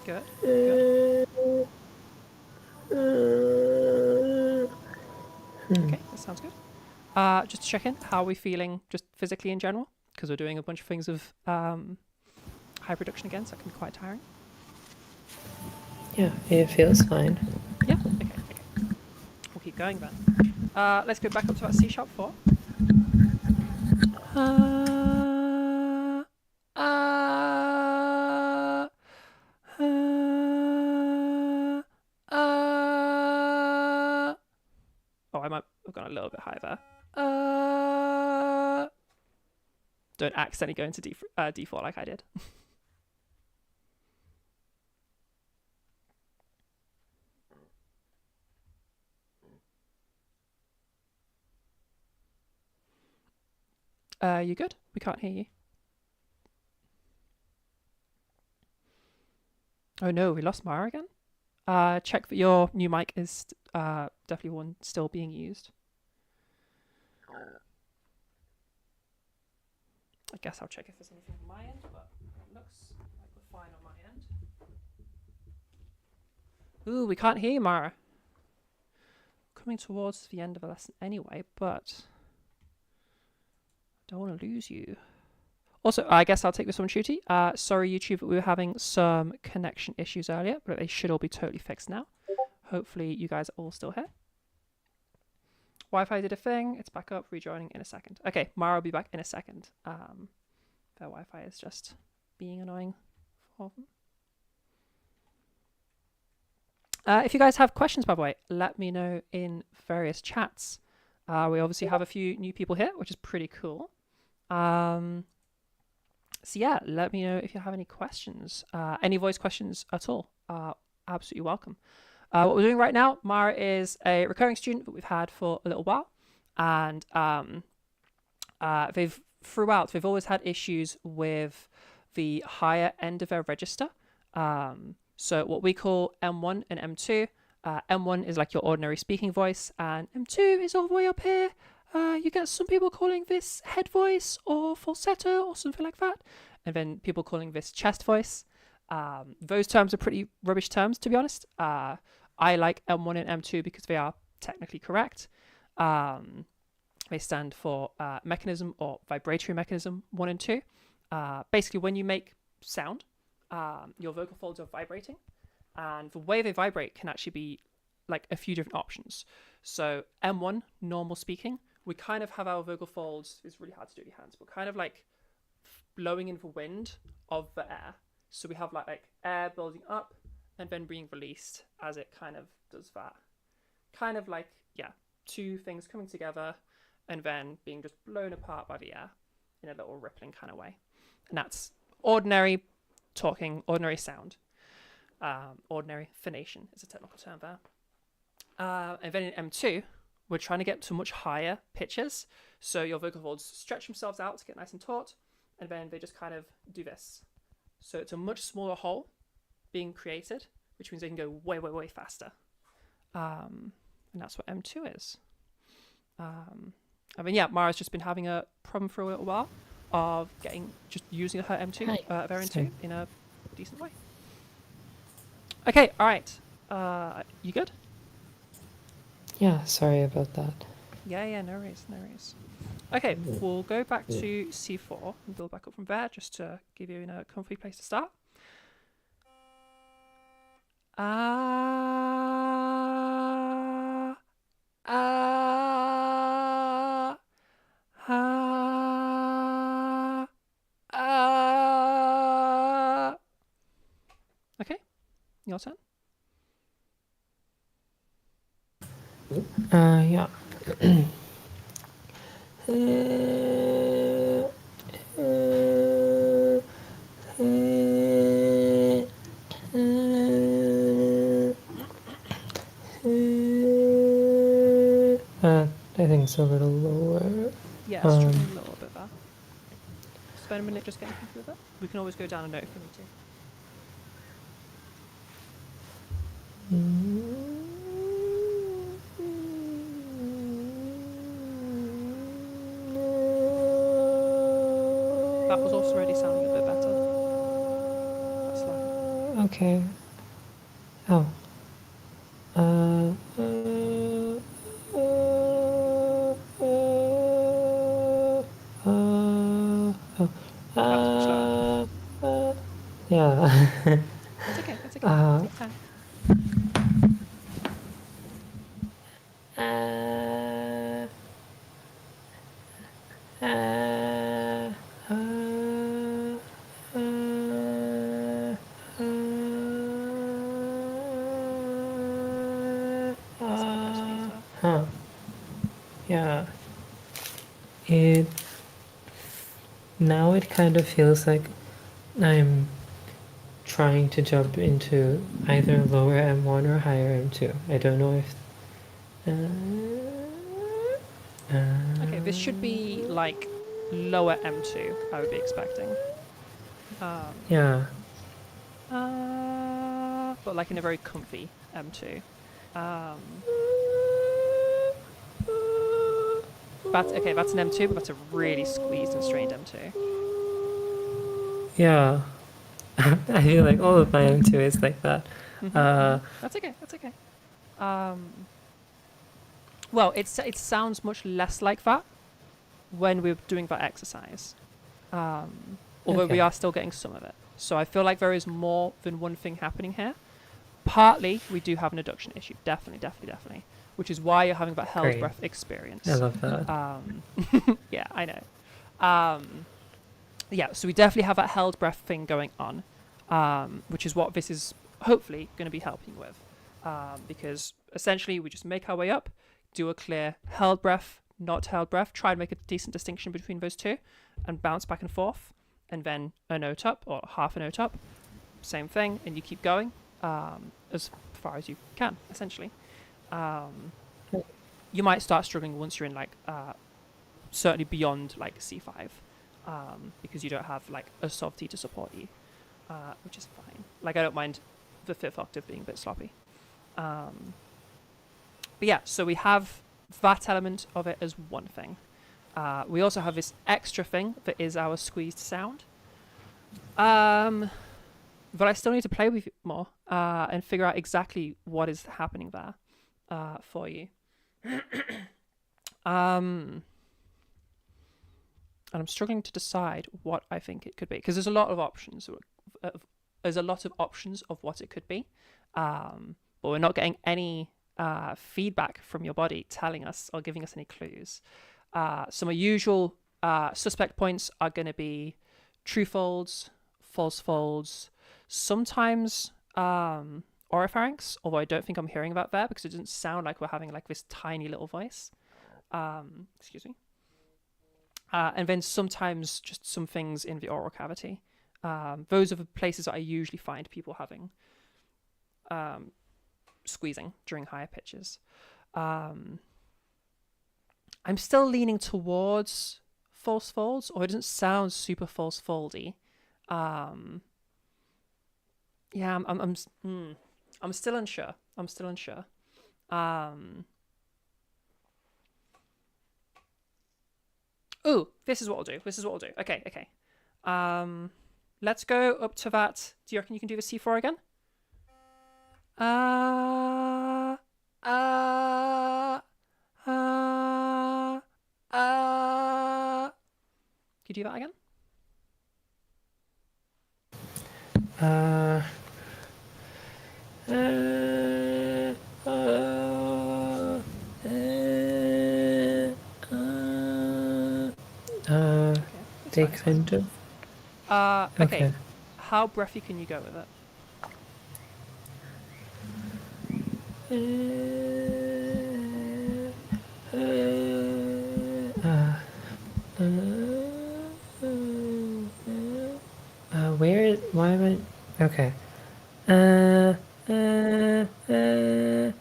Good. Good. Okay, that sounds good. Just to check in, how are we feeling just physically in general? Because we're doing a bunch of things of high production again, so that can be quite tiring. Yeah, it feels fine. Yeah? Okay, okay. We'll keep going then. Let's go back up to that C sharp 4. Oh, I might have gone a little bit high there. Don't accidentally go into D4 like I did. You good? We can't hear you. Oh no, we lost Mara again. Check that your new mic is definitely one still being used. I guess I'll check if there's anything on my end, but it looks like we're fine on my end. Ooh, we can't hear you, Mara. Coming towards the end of the lesson anyway, but I don't want to lose you. Also, I guess I'll take this one, Shooty. Sorry, YouTube, we were having some connection issues earlier, but they should all be totally fixed now. Hopefully, you guys are all still here. Wi-Fi did a thing. It's back up, rejoining in a second. Okay, Mara will be back in a second. Their Wi-Fi is just being annoying for them. If you guys have questions, by the way, let me know in various chats. We obviously have a few new people here, which is pretty cool. So yeah, let me know if you have any questions, any voice questions at all. Absolutely welcome. What we're doing right now, Mara is a recurring student that we've had for a little while, and they've always had issues with the higher end of their register. So what we call M1 and M2. M1 is like your ordinary speaking voice, and M2 is all the way up here. You get some people calling this head voice or falsetto or something like that, and then people calling this chest voice. Those terms are pretty rubbish terms, to be honest. I like M1 and M2 because they are technically correct. They stand for mechanism or vibratory mechanism 1 and 2. Basically, when you make sound, your vocal folds are vibrating, and the way they vibrate can actually be like a few different options. So M1, normal speaking, we kind of have our vocal folds, it's really hard to do with your hands, but kind of like blowing in the wind of the air. So we have like air building up and then being released as it kind of does that. Kind of like, yeah, two things coming together and then being just blown apart by the air in a little rippling kind of way. And that's ordinary talking, ordinary sound. Ordinary phonation is a technical term there. And then in M2, we're trying to get to much higher pitches. So your vocal folds stretch themselves out to get nice and taut, and then they just kind of do this. So it's a much smaller hole being created, which means they can go way, way, way faster. And that's what M2 is. I mean, yeah, Mara's just been having a problem for a little while of using her M2 variant 2 in a decent way. Okay, all right. You good? Yeah, sorry about that. Yeah, no worries. Okay, we'll go back to C4 and build back up from there just to give you a comfy place to start. Your turn. Yeah. I think it's a little lower. Yeah, struggling a little bit there. Spend a minute just getting comfortable with it. We can always go down a note if we need to. That was also already sounding a bit better. That's sloppy. Okay. Oh. That was much slower. Yeah. That's okay. That's okay. Take time. That's a bit better for you as well. Huh. Yeah. It now it kind of feels like I'm trying to jump into either lower M1 or higher M2. I don't know if. Okay, this should be like lower M2, I would be expecting. Yeah. But like in a very comfy M2. That's okay. That's an M2, but that's a really squeezed and strained M2. Yeah. I feel like all of my M2 is like that. That's okay. That's okay. Well, it sounds much less like that when we're doing that exercise. Although we Okay. are still getting some of it. So I feel like there is more than one thing happening here. Partly, we do have an adduction issue. Definitely. Which is why you're having that held Great. breath experience. I love that. Yeah, I know. Yeah, so we definitely have that held breath thing going on, which is what this is hopefully going to be helping with. Because essentially we just make our way up, do a clear held breath, not held breath, try and make a decent distinction between those two, and bounce back and forth, and then a note up or half a note up, same thing, and you keep going as far as you can, essentially. You might start struggling once you're in like certainly beyond like C5, because you don't have like a softy to support you, which is fine. Like I don't mind the fifth octave being a bit sloppy. But yeah, so we have that element of it as one thing. We also have this extra thing that is our squeezed sound. But I still need to play with it more and figure out exactly what is happening there for you. And I'm struggling to decide what I think it could be because there's a lot of options. There's a lot of options of what it could be, but we're not getting any feedback from your body telling us or giving us any clues. Some usual suspect points are going to be true folds, false folds, sometimes oropharynx, although I don't think I'm hearing about there because it doesn't sound like we're having like this tiny little voice. Excuse me. And then sometimes just some things in the oral cavity. Those are the places that I usually find people having squeezing during higher pitches. I'm still leaning towards false folds, or it doesn't sound super false foldy. Yeah, I'm still unsure. Ooh, this is what we'll do. Okay. Let's go up to that. Do you reckon you can do the C4 again? Can you do that again? They kind of. Okay. How breathy can you go with it? Where? Why am I? Okay. Uh, uh, uh,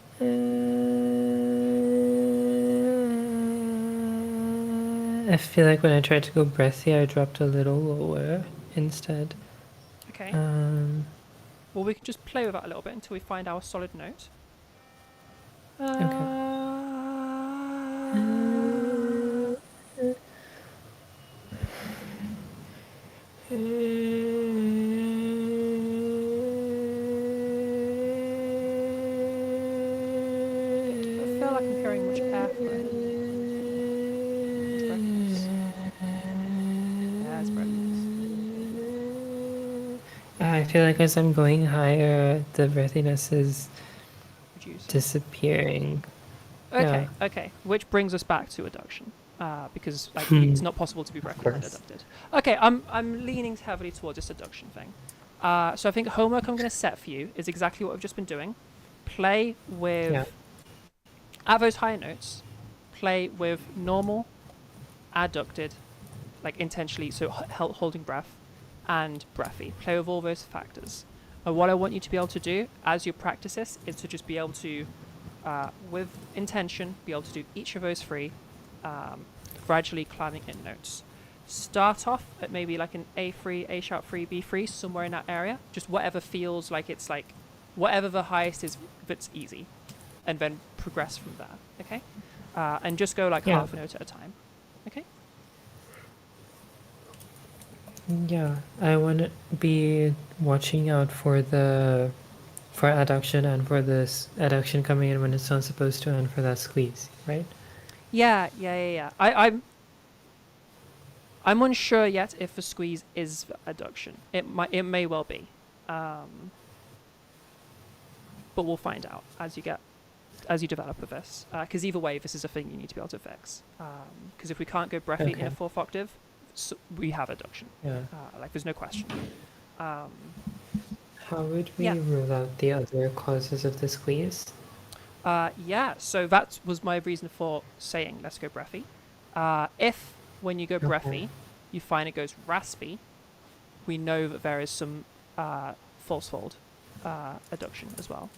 I feel like when I tried to go breathy, I dropped a little lower instead. Okay. Um, Well, we can just play with that a little bit until we find our solid note. okay. I feel like I'm hearing much airflow. Breathiness. Yeah, it's breathiness. I feel like as I'm going higher, the breathiness is Reducing. disappearing. Okay, Yeah. okay. Which brings us back to adduction, because like it's not possible to be breathy and course. adducted. Okay, I'm leaning heavily towards this adduction thing. So I think homework I'm going to set for you is exactly what we've just been doing. Play with Yeah. at those higher notes. Play with normal, adducted, like intentionally, so holding breath, and breathy. Play with all those factors. And what I want you to be able to do as you practice this is to just be able to, with intention, be able to do each of those three, gradually climbing in notes. Start off at maybe like an A3, A sharp 3, B3, somewhere in that area. Just whatever feels like it's like, whatever the highest is that's easy. And then progress from there, okay? And just go like Yeah. half a note at a time, okay? Yeah, I want to be watching out for adduction and for this adduction coming in when it's not supposed to, and for that squeeze, right? Yeah. I'm unsure yet if the squeeze is adduction. It may well be, but we'll find out as you develop with this. Because either way, this is a thing you need to be able to fix. Because if we can't go breathy in a Okay. fourth octave, so we have adduction. Yeah. Like there's no question. How would we Yeah. rule out the other causes of the squeeze? Yeah, so that was my reason for saying let's go breathy. If when you go Okay. breathy, you find it goes raspy, we know that there is some false fold adduction as well.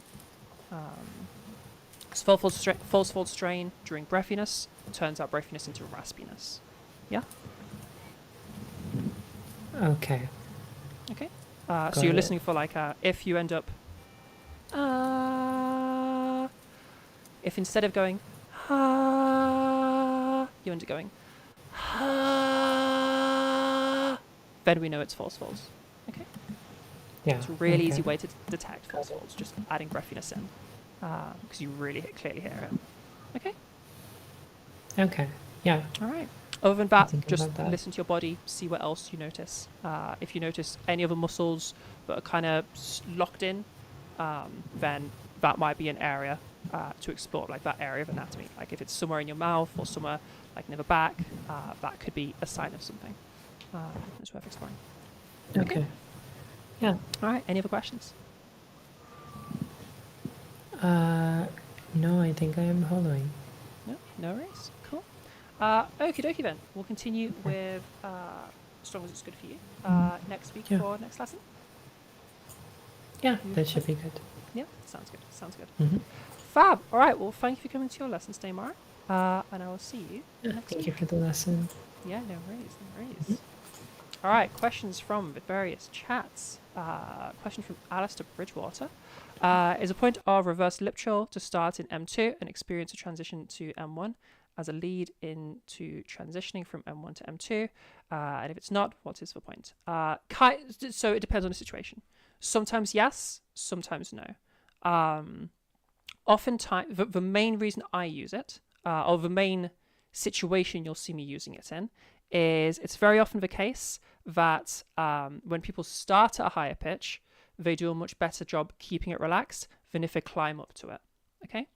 So false fold strain during breathiness turns our breathiness into raspiness. Yeah? Okay. Okay. So Got you're it. listening for like if you end up if instead of going you end up going then we know it's false folds. Okay. Yeah. It's a really okay. easy way to detect false folds, just adding breathiness in, because you really clearly hear it. Okay. Okay. Yeah. All right. Other than that, think just about that. listen to your body, see what else you notice. If you notice any other muscles that are kind of locked in, then that might be an area to explore, like that area of anatomy. Like if it's somewhere in your mouth or somewhere like near the back, that could be a sign of something. It's worth exploring. Okay. Yeah. All right. Any other questions? No, I think I am following. No, no worries. Cool. Okie dokie then. We'll continue with as long as it's good for you next week Yeah. for next lesson. Yeah, that should be good. Yeah, sounds good. Sounds good. Mm-hmm. Fab. All right. Well, thank you for coming to your lesson today, Mara. And I will see you Yeah, next thank week. you for the lesson. Yeah, no worries. No worries. All right. Questions from the various chats. Question from Alistair Bridgewater. Is a point of reverse lip trill to start in M2 and experience a transition to M1 as a lead into transitioning from M1 to M2? And if it's not, what is the point? So it depends on the situation. Sometimes yes, sometimes no. Oftentimes, the main reason I use it, or the main situation you'll see me using it in, is it's very often the case that when people start at a higher pitch, they do a much better job keeping it relaxed than if they climb up to it. Okay?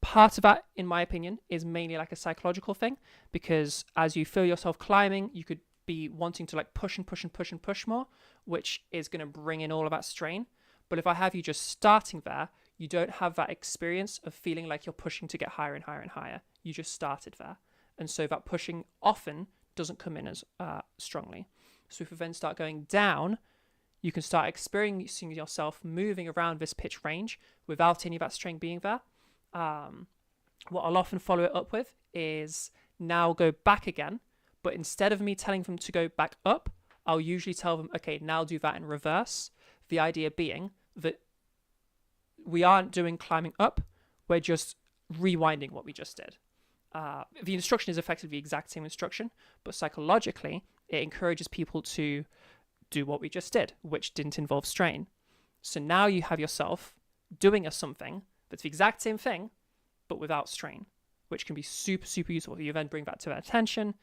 Part of that, in my opinion, is mainly like a psychological thing, because as you feel yourself climbing, you could be wanting to like push and push and push and push more, which is going to bring in all of that strain. But if I have you just starting there, you don't have that experience of feeling like you're pushing to get higher and higher and higher. You just started there. And so that pushing often doesn't come in as strongly. So if we then start going down, you can start experiencing yourself moving around this pitch range without any of that strain being there. What I'll often follow it up with is now go back again, but instead of me telling them to go back up, I'll usually tell them, okay, now do that in reverse. The idea being that we aren't doing climbing up, we're just rewinding what we just did. The instruction is effectively the exact same instruction, but psychologically, it encourages people to do what we just did, which didn't involve strain. So now you have yourself doing something that's the exact same thing, but without strain, which can be super, super useful. You then bring that to their attention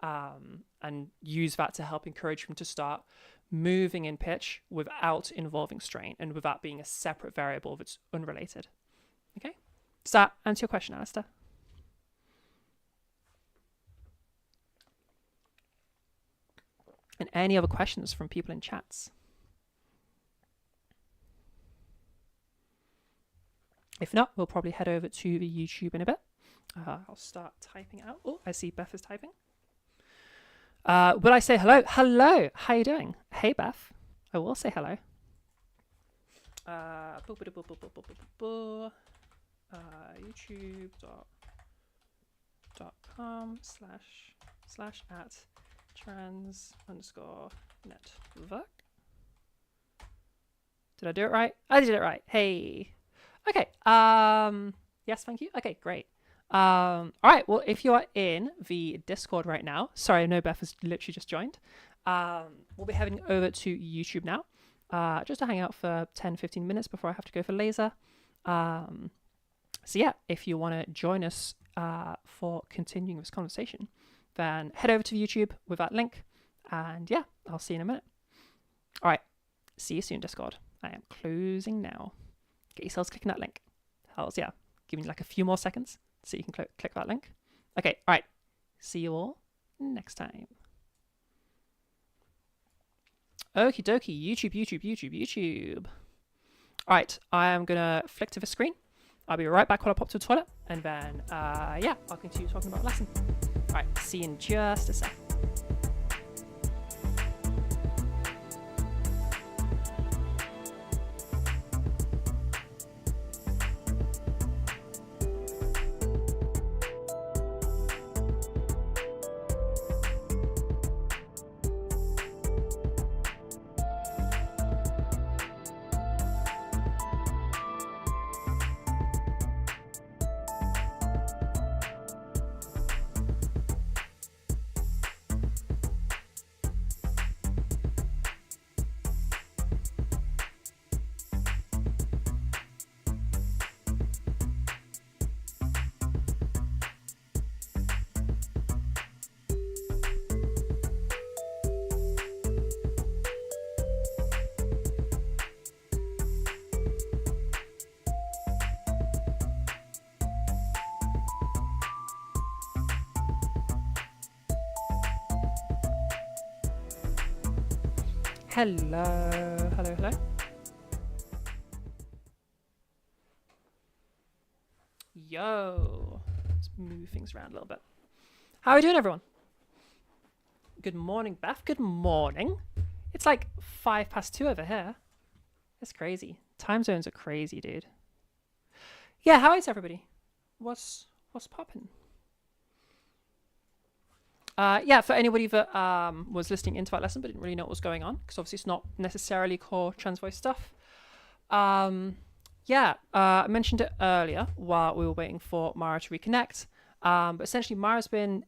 and use that to help encourage them to start moving in pitch without involving strain and without being a separate variable that's unrelated. Okay? Does that answer your question, Alistair? And any other questions from people in chats? If not, we'll probably head over to the YouTube in a bit. I'll start typing out. Oh, I see Beth is typing. Will I say hello? Hello. How you doing? Hey, Beth. I will say hello. YouTube.com/at_trans_network. Did I do it right? I did it right. Hey. Okay. Yes, thank you. Okay, great. All right. Well, if you are in the Discord right now, sorry, I know Beth has literally just joined. We'll be heading over to YouTube now, just to hang out for 10-15 minutes before I have to go for laser. So yeah, if you want to join us for continuing this conversation, then head over to YouTube with that link. And yeah, I'll see you in a minute. All right. See you soon, Discord. I am closing now. Get yourselves clicking that link. Hells yeah. Give me like a few more seconds so you can click that link. Okay. All right. See you all next time. Okie dokie. YouTube. All right. I am going to flick to the screen. I'll be right back when I pop to the toilet. And then, yeah, I'll continue talking about the lesson. All right. See you in just a sec. Hello. Yo. Let's move things around a little bit. How are we doing, everyone? Good morning, Beth. Good morning. It's like 2:05 over here. It's crazy. Time zones are crazy, dude. Yeah, how is everybody? What's poppin'? Yeah, for anybody that was listening into that lesson but didn't really know what was going on, because obviously it's not necessarily core trans voice stuff. Yeah, I mentioned it earlier while we were waiting for Mara to reconnect. But essentially, Mara's been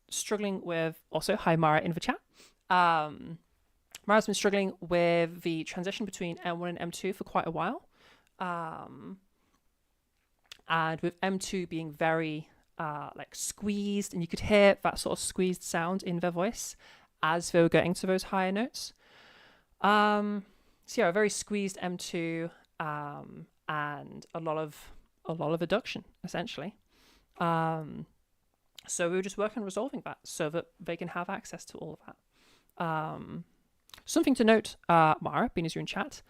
struggling with, also, hi Mara in the chat. Mara's been struggling with the transition between M1 and M2 for quite a while. And with M2 being very like squeezed, and you could hear that sort of squeezed sound in their voice as they were getting to those higher notes. So yeah, a very squeezed M2 and a lot of adduction essentially. So we were just working on resolving that so that they can have access to all of that. Something to note, Mara, being as you're in chat,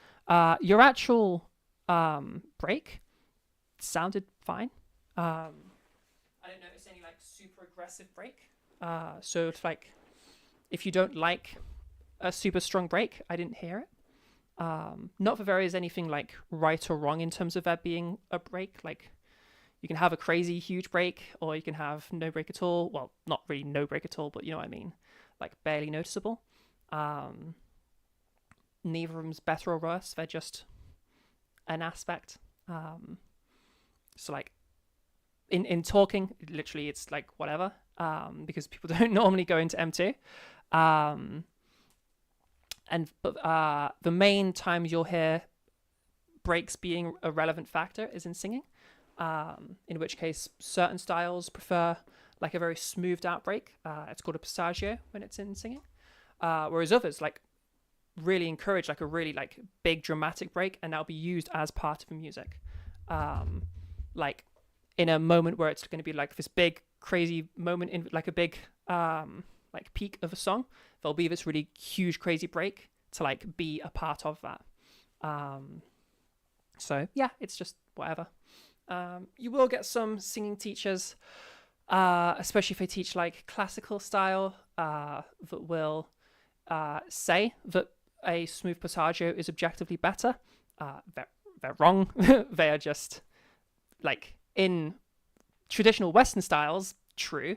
your actual break sounded fine. I didn't notice any like super aggressive break. So it's like if you don't like a super strong break, I didn't hear it. Not that there is anything like right or wrong in terms of there being a break. Like you can have a crazy huge break, or you can have no break at all. Well, not really no break at all, but you know what I mean, like barely noticeable. Neither of them's better or worse. They're just an aspect. So like in talking, literally it's like whatever, because people don't normally go into M2. But the main times you'll hear breaks being a relevant factor is in singing, in which case certain styles prefer like a very smoothed out break. It's called a passaggio when it's in singing, whereas others like really encourage like a really like big dramatic break, and that'll be used as part of the music, like in a moment where it's going to be like this big crazy moment in like a big like peak of a song. There'll be this really huge crazy break to like be a part of that. So yeah, it's just whatever. You will get some singing teachers, especially if they teach like classical style, that will say that a smooth passaggio is objectively better. They're wrong. They are just like in traditional Western styles, true,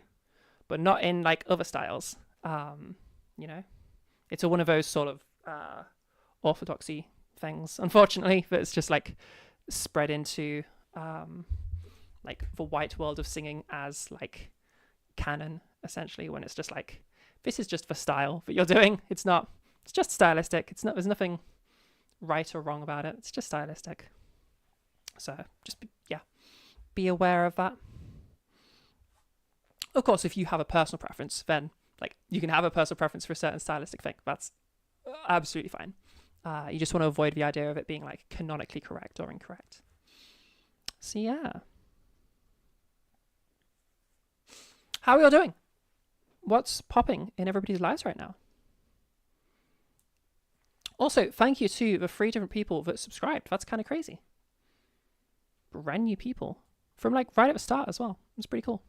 but not in like other styles. You know, it's one of those sort of orthodoxy things, unfortunately, that it's just like spread into like the white world of singing as like canon, essentially, when it's just like, this is just the style that you're doing. It's not, it's just stylistic. It's not, there's nothing right or wrong about it. It's just stylistic. So just be aware of that. Of course, if you have a personal preference, then like you can have a personal preference for a certain stylistic thing. That's absolutely fine. You just want to avoid the idea of it being like canonically correct or incorrect. So yeah. How are we all doing? What's popping in everybody's lives right now? Also, thank you to the 3 different people that subscribed. That's kind of crazy. Brand new people. From like right at the start as well. It's pretty cool.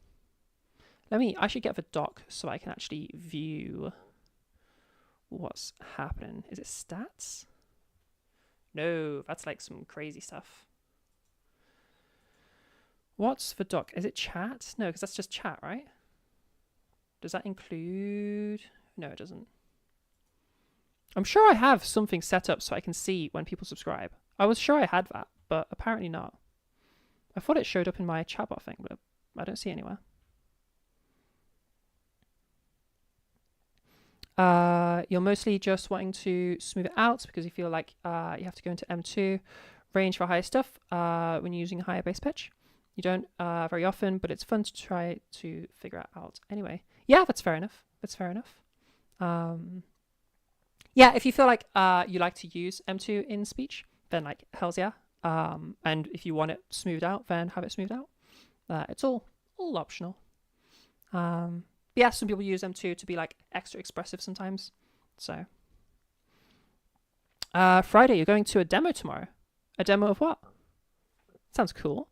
I should get the doc so I can actually view what's happening. Is it stats? No, that's like some crazy stuff. What's the doc? Is it chat? No, because that's just chat, right? Does that include... No, it doesn't. I'm sure I have something set up so I can see when people subscribe. I was sure I had that, but apparently not. I thought it showed up in my chatbot thing, but I don't see it anywhere. You're mostly just wanting to smooth it out because you feel like you have to go into M2 range for higher stuff when you're using a higher bass pitch. You don't very often, but it's fun to try to figure it out anyway. Yeah, that's fair enough. That's fair enough. Yeah, if you feel like you like to use M2 in speech, then like hell's yeah. And if you want it smoothed out, then have it smoothed out. It's all optional. Yeah, some people use M2 to be like extra expressive sometimes. So Friday, you're going to a demo tomorrow. A demo of what? Sounds cool.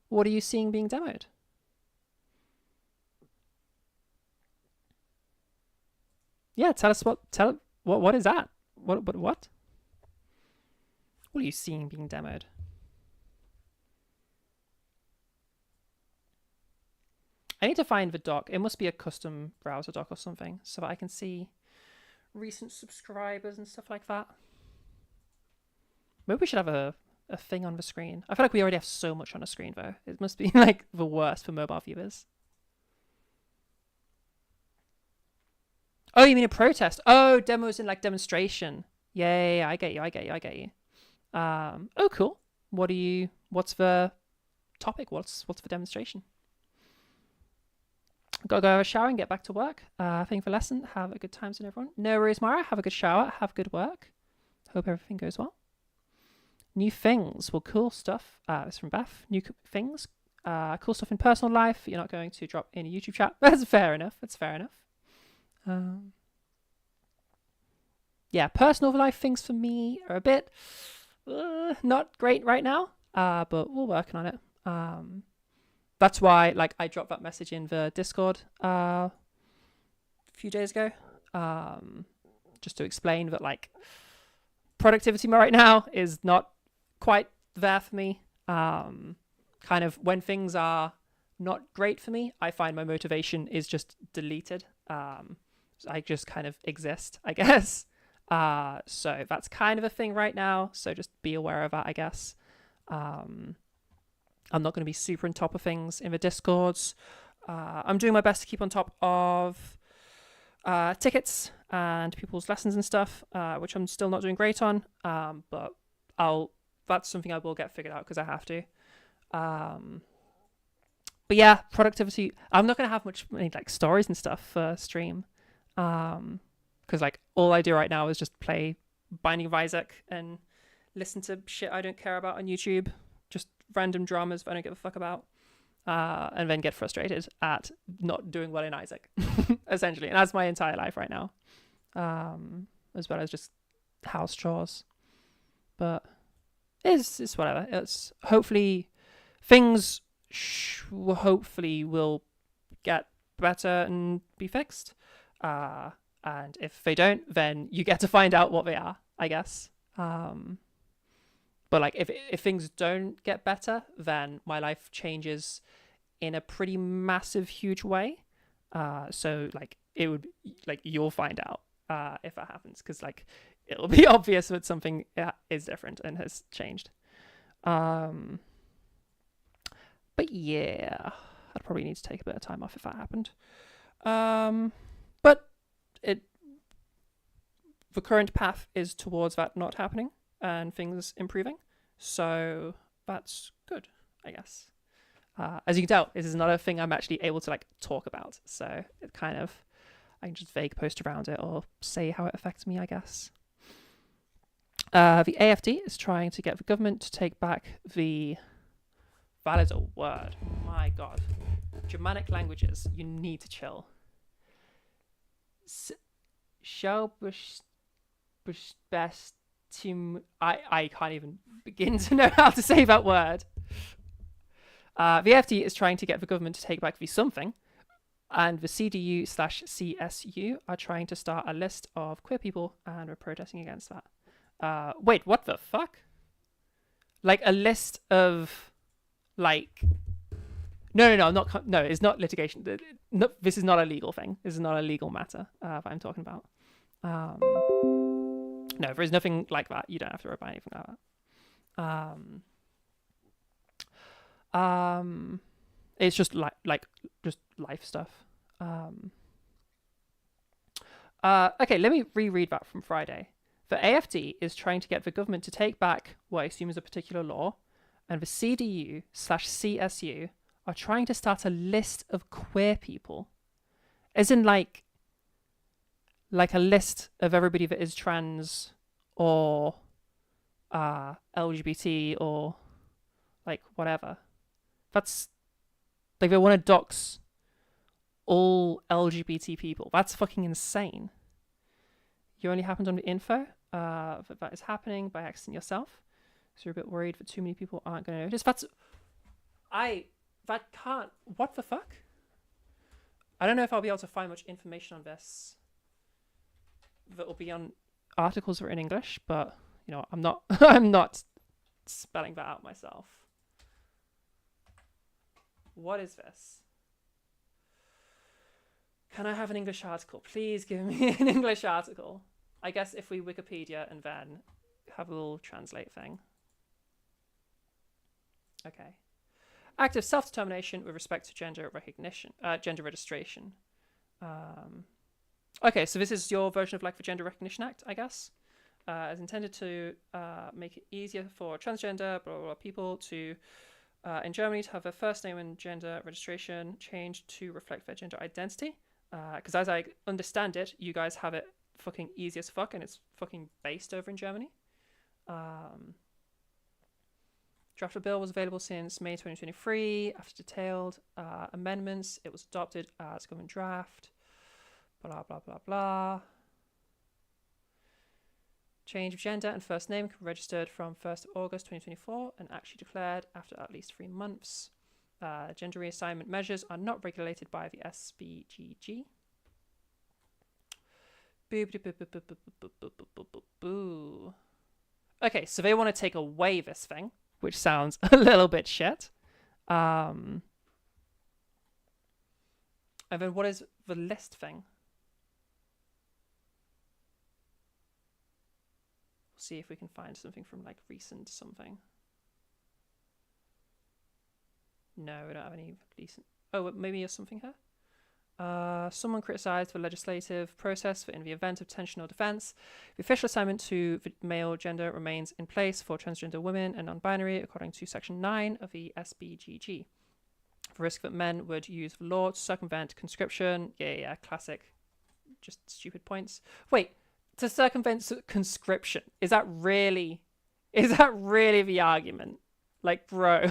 What are you seeing being demoed? Yeah, tell us what is that? What? What are you seeing being demoed? I need to find the doc. It must be a custom browser doc or something so that I can see recent subscribers and stuff like that. Maybe we should have a thing on the screen. I feel like we already have so much on the screen though. It must be like the worst for mobile viewers. Oh, you mean a protest? Oh, demos in like demonstration. Yeah, I get you. Oh, cool. What's the topic? What's the demonstration? Gotta go have a shower and get back to work. Thank you for the lesson. Have a good time, everyone. No worries, Mara. Have a good shower. Have good work. Hope everything goes well. New things. Well, cool stuff. This is from Beth. New things. Cool stuff in personal life. You're not going to drop in a YouTube chat. That's fair enough. Yeah, personal life things for me are a bit not great right now, but we're working on it. That's why, like, I dropped that message in the Discord a few days ago, just to explain that, like, productivity right now is not quite there for me. Kind of when things are not great for me, I find my motivation is just deleted. I just kind of exist, I guess. So that's kind of a thing right now. So just be aware of that, I guess. I'm not going to be super on top of things in the Discords. I'm doing my best to keep on top of tickets and people's lessons and stuff, which I'm still not doing great on. But that's something I will get figured out because I have to. But yeah, productivity. I'm not going to have many like stories and stuff for stream. Because like all I do right now is just play Binding of Isaac and listen to shit I don't care about on YouTube. Just random dramas that I don't give a fuck about. And then get frustrated at not doing well in Isaac, essentially. And that's my entire life right now. As well as just house chores. But it's whatever. It's hopefully things hopefully will get better and be fixed. And if they don't, then you get to find out what they are, I guess. But like if things don't get better, then my life changes in a pretty massive, huge way. So like it would like you'll find out if that happens, because like it'll be obvious that something is different and has changed. But yeah, I'd probably need to take a bit of time off if that happened. But the current path is towards that not happening and things improving. So that's good, I guess. As you can tell, this is not a thing I'm actually able to like talk about. So it kind of, I can just vague post around it or say how it affects me, I guess. The AFD is trying to get the government to take back the... That is a word. My God. Germanic languages, you need to chill. I can't even begin to know how to say that word. The AFD is trying to get the government to take back the something, and the CDU/CSU are trying to start a list of queer people and we're protesting against that. Wait, what the fuck? Like a list of, like... No, it's not litigation. No, this is not a legal thing. This is not a legal matter that I'm talking about. No, there is nothing like that. You don't have to worry about anything like that. It's just just life stuff. Okay, let me reread that from Friday. The AFD is trying to get the government to take back what I assume is a particular law, and the CDU/CSU are trying to start a list of queer people, as in like a list of everybody that is trans or LGBT or like whatever. That's like they want to dox all LGBT people. That's fucking insane. You only happened on the info that is happening by accident yourself, so you're a bit worried that too many people aren't going to notice. That can't... What the fuck? I don't know if I'll be able to find much information on this that will be on articles that are in English, but you know, I'm not I'm not spelling that out myself. What is this? Can I have an English article? Please give me an English article. I guess if we Wikipedia and then have a little translate thing. Okay. Active self-determination with respect to gender recognition, gender registration. Okay, so this is your version of like the Gender Recognition Act, I guess. As intended to make it easier for transgender people to, in Germany, to have their first name and gender registration changed to reflect their gender identity. Because as I understand it, you guys have it fucking easy as fuck, and it's fucking based over in Germany. Draft of bill was available since May 2023. After detailed amendments, it was adopted as government draft. Blah, blah, blah, blah. Change of gender and first name can be registered from 1st August 2024 and actually declared after at least 3 months. Gender reassignment measures are not regulated by the SBGG. Boo. Okay, so they want to take away this thing, which sounds a little bit shit. And then what is the list thing? We'll see if we can find something from like recent something. No, we don't have any decent. Oh, maybe there's something here. Someone criticized the legislative process for in the event of tension or defense. The official assignment to the male gender remains in place for transgender women and non-binary, according to Section 9 of the SBGG. The risk that men would use the law to circumvent conscription. Yeah, classic. Just stupid points. Wait, to circumvent conscription. Is that really the argument? Like, bro.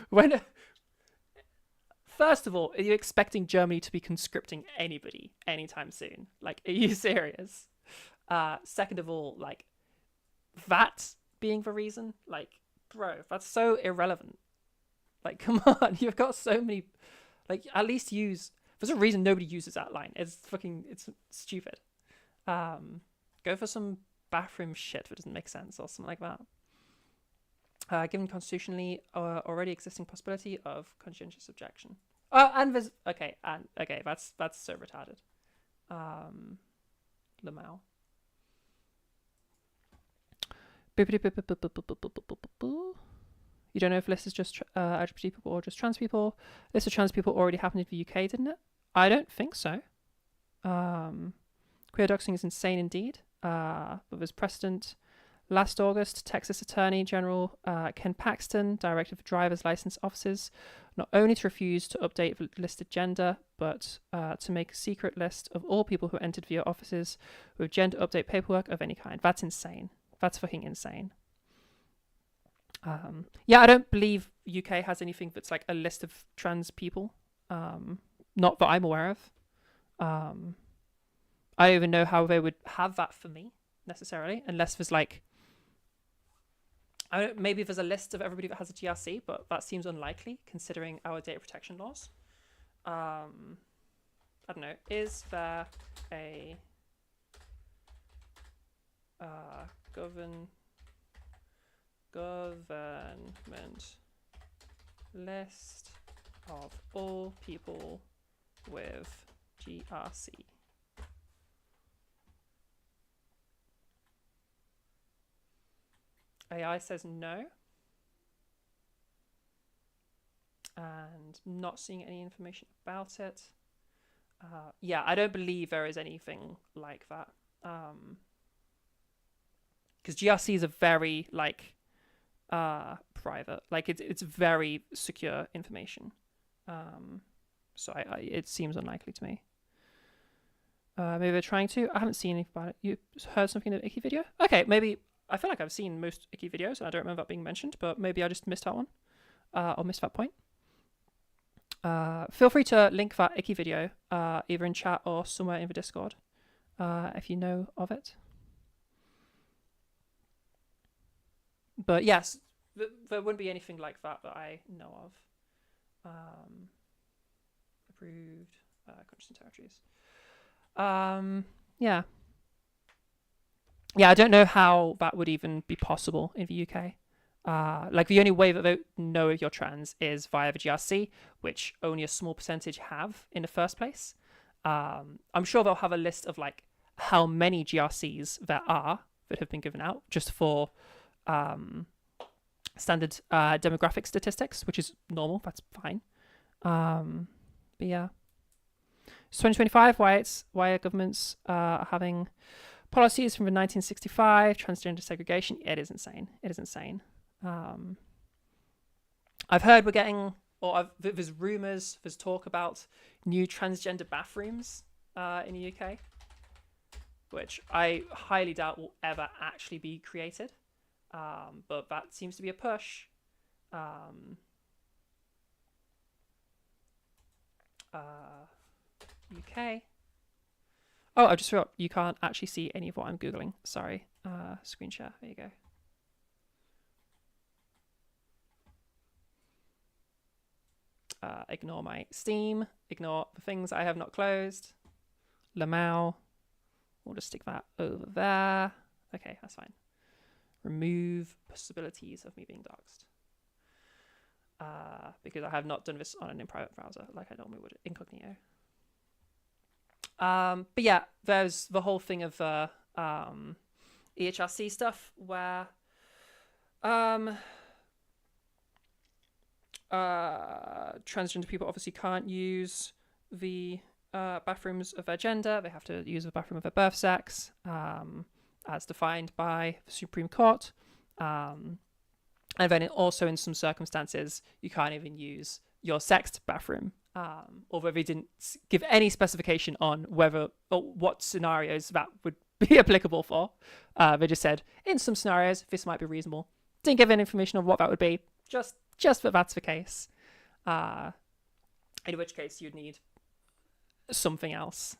When... First of all, are you expecting Germany to be conscripting anybody anytime soon? Like, are you serious? Second of all, like, that being the reason? Like, bro, that's so irrelevant. Like, come on, you've got so many... Like, at least use... There's a reason nobody uses that line. It's stupid. Go for some bathroom shit that doesn't make sense or something like that. Given constitutionally already existing possibility of conscientious objection. And there's that's so retarded. Lamau. You don't know if list is just LGBT people or just trans people. List of trans people already happened in the UK, didn't it? I don't think so. Queer doxing is insane indeed. But there's precedent. Last August, Texas Attorney General Ken Paxton directed the driver's license offices not only to refuse to update the listed gender, but to make a secret list of all people who entered via offices with gender update paperwork of any kind. That's insane. That's fucking insane. Yeah, I don't believe UK has anything that's like a list of trans people. Not that I'm aware of. I don't even know how they would have that for me necessarily, unless there's like... maybe there's a list of everybody that has a GRC, but that seems unlikely considering our data protection laws. I don't know. Is there a government list of all people with GRC? AI says no. And not seeing any information about it. Yeah, I don't believe there is anything like that. Because GRCs are very, like, private. Like, it's very secure information. So it seems unlikely to me. Maybe they're trying to. I haven't seen anything about it. You heard something in the Icky video? Okay, maybe... I feel like I've seen most Icky videos, and I don't remember that being mentioned, but maybe I just missed that one, or missed that point. Feel free to link that Icky video, either in chat or somewhere in the Discord, if you know of it. But yes, there wouldn't be anything like that that I know of. Approved, countries and territories. Yeah. Yeah, I don't know how that would even be possible in the UK. Like, the only way that they know if you're trans is via the GRC, which only a small percentage have in the first place. I'm sure they'll have a list of, like, how many GRCs there are that have been given out, just for standard demographic statistics, which is normal. That's fine. But yeah. It's 2025, why governments are having... policies from the 1965, transgender segregation. It is insane. It is insane. I've heard we're getting, there's rumours, there's talk about new transgender bathrooms in the UK, which I highly doubt will ever actually be created. But that seems to be a push. UK. Oh, I just forgot. You can't actually see any of what I'm Googling. Sorry. Screen share. There you go. Ignore my Steam. Ignore the things I have not closed. Lamau. We'll just stick that over there. Okay, that's fine. Remove possibilities of me being doxxed. Because I have not done this on an in private browser like I normally would incognito. But yeah, there's the whole thing of EHRC stuff where transgender people obviously can't use the bathrooms of their gender. They have to use the bathroom of their birth sex, as defined by the Supreme Court. And then also in some circumstances, you can't even use your sexed bathroom. Although they didn't give any specification on whether or what scenarios that would be applicable for. They just said, in some scenarios, this might be reasonable. Didn't give any information on what that would be. Just that that's the case. In which case you'd need something else,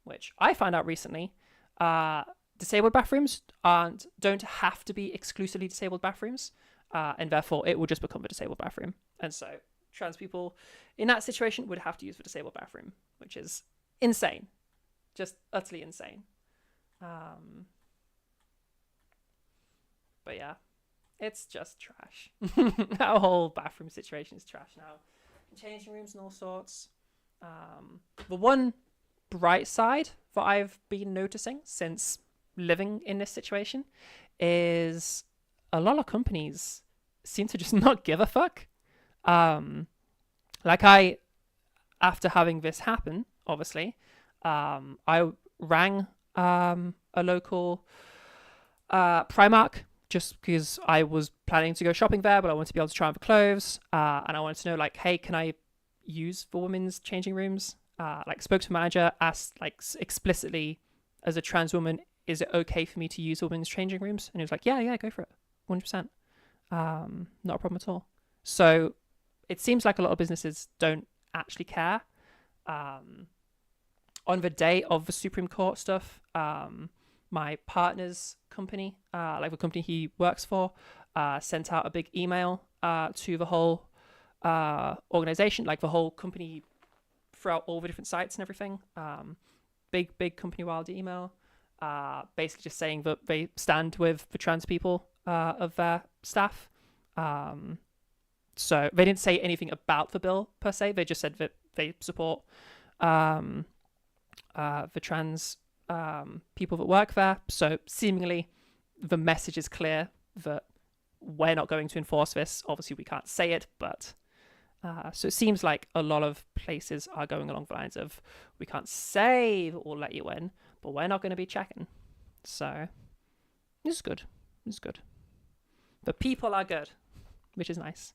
which I found out recently. Disabled bathrooms don't have to be exclusively disabled bathrooms, and therefore it will just become a disabled bathroom. And so trans people in that situation would have to use the disabled bathroom, which is insane, just utterly insane. But yeah, it's just trash. Our whole bathroom situation is trash now. Changing rooms and all sorts. The one bright side that I've been noticing since living in this situation is a lot of companies seem to just not give a fuck. After having this happen, obviously, I rang a local Primark just because I was planning to go shopping there, but I wanted to be able to try on the clothes, and I wanted to know, like, hey, can I use the women's changing rooms? Spoke to the manager, asked explicitly, as a trans woman, is it okay for me to use the women's changing rooms? And he was like, yeah, go for it, 100%. Not a problem at all. So it seems like a lot of businesses don't actually care. On the day of the Supreme Court stuff, my partner's company, the company he works for, sent out a big email to the whole organization, like the whole company, throughout all the different sites and everything. Big company-wide email, basically just saying that they stand with the trans people of their staff. So they didn't say anything about the bill per se. They just said that they support the trans people that work there. So seemingly the message is clear that we're not going to enforce this. Obviously we can't say it, but so it seems like a lot of places are going along the lines of, we can't say that we'll let you in, but we're not going to be checking. So it's good. The people are good, which is nice.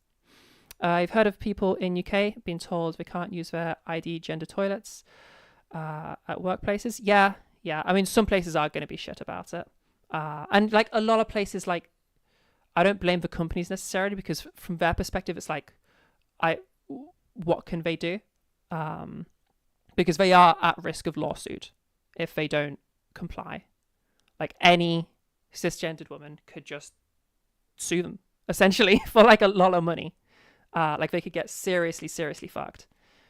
I've heard of people in UK being told they can't use their ID gender toilets at workplaces. Yeah. I mean, some places are going to be shit about it. And like a lot of places, like, I don't blame the companies necessarily, because from their perspective, it's like, what can they do? Because they are at risk of lawsuit if they don't comply. Like, any cisgendered woman could just sue them, essentially, for like a lot of money. They could get seriously fucked.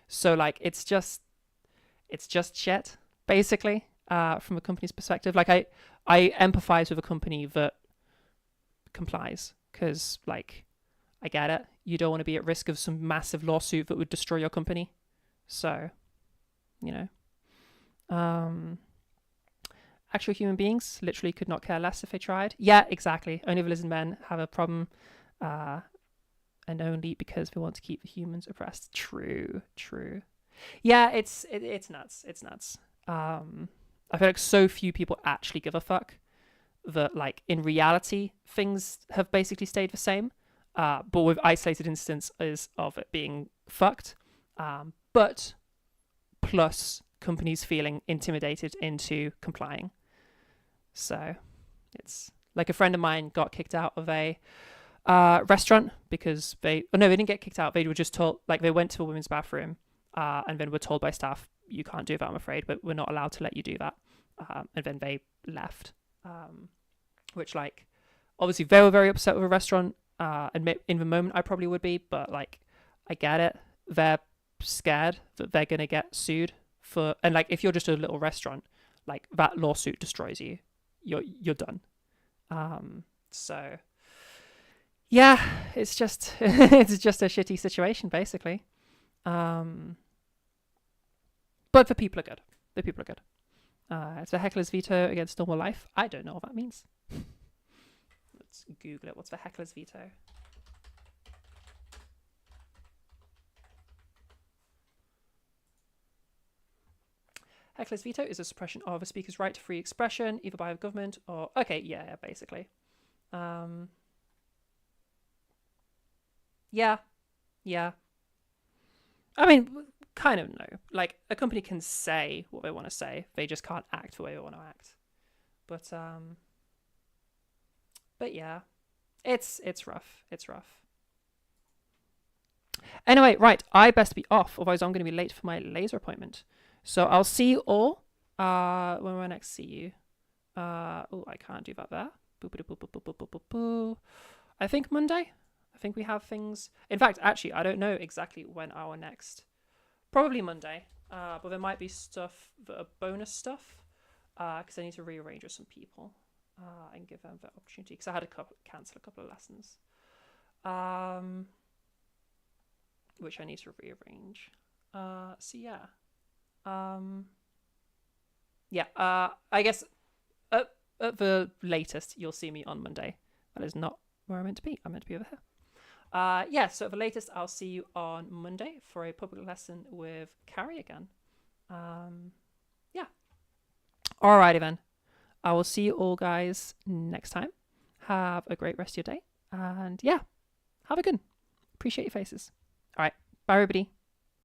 So like, it's just shit, basically, from a company's perspective. Like, I empathize with a company that complies, because like, I get it. You don't want to be at risk of some massive lawsuit that would destroy your company. So, actual human beings literally could not care less if they tried. Yeah, exactly. Only the lizard men have a problem, and only because they want to keep the humans oppressed. True. Yeah, it's nuts. It's nuts. I feel like so few people actually give a fuck that, like, in reality, things have basically stayed the same. But with isolated instances of it being fucked. But plus companies feeling intimidated into complying. So it's like, a friend of mine got kicked out of a restaurant because they didn't get kicked out. They were just told, like, they went to a women's bathroom and then were told by staff, you can't do that, I'm afraid, but we're not allowed to let you do that. And then they left. which like obviously very very upset with a restaurant. And in the moment I probably would be, but like I get it. They're scared that they're gonna get sued for, and like if you're just a little restaurant, like that lawsuit destroys you. You're done. So yeah, it's just it's just a shitty situation basically. But the people are good. The people are good. It's the heckler's veto against normal life. I don't know what that means. Let's Google it. What's the heckler's veto? Heckler's veto is a suppression of a speaker's right to free expression, either by a government or... Okay, yeah, basically. Yeah. I mean, kind of no. Like, a company can say what they want to say. They just can't act the way they want to act. But yeah. It's rough. It's rough. Anyway, right. I best be off, otherwise I'm going to be late for my laser appointment. So I'll see you all when will I next see you. Oh, I can't do that there. I think Monday. I think we have things. In fact, actually, I don't know exactly when our next. Probably Monday. But there might be stuff that are bonus stuff. Because I need to rearrange with some people and give them the opportunity. Because I had to cancel a couple of lessons. Which I need to rearrange. So yeah. I guess at the latest you'll see me on Monday. That is not where I'm meant to be. I'm meant to be over here. So at the latest I'll see you on Monday for a public lesson with Carrie again. Alrighty then. I will see you all guys next time. Have a great rest of your day. And yeah, have a good one. Appreciate your faces. Alright, bye everybody.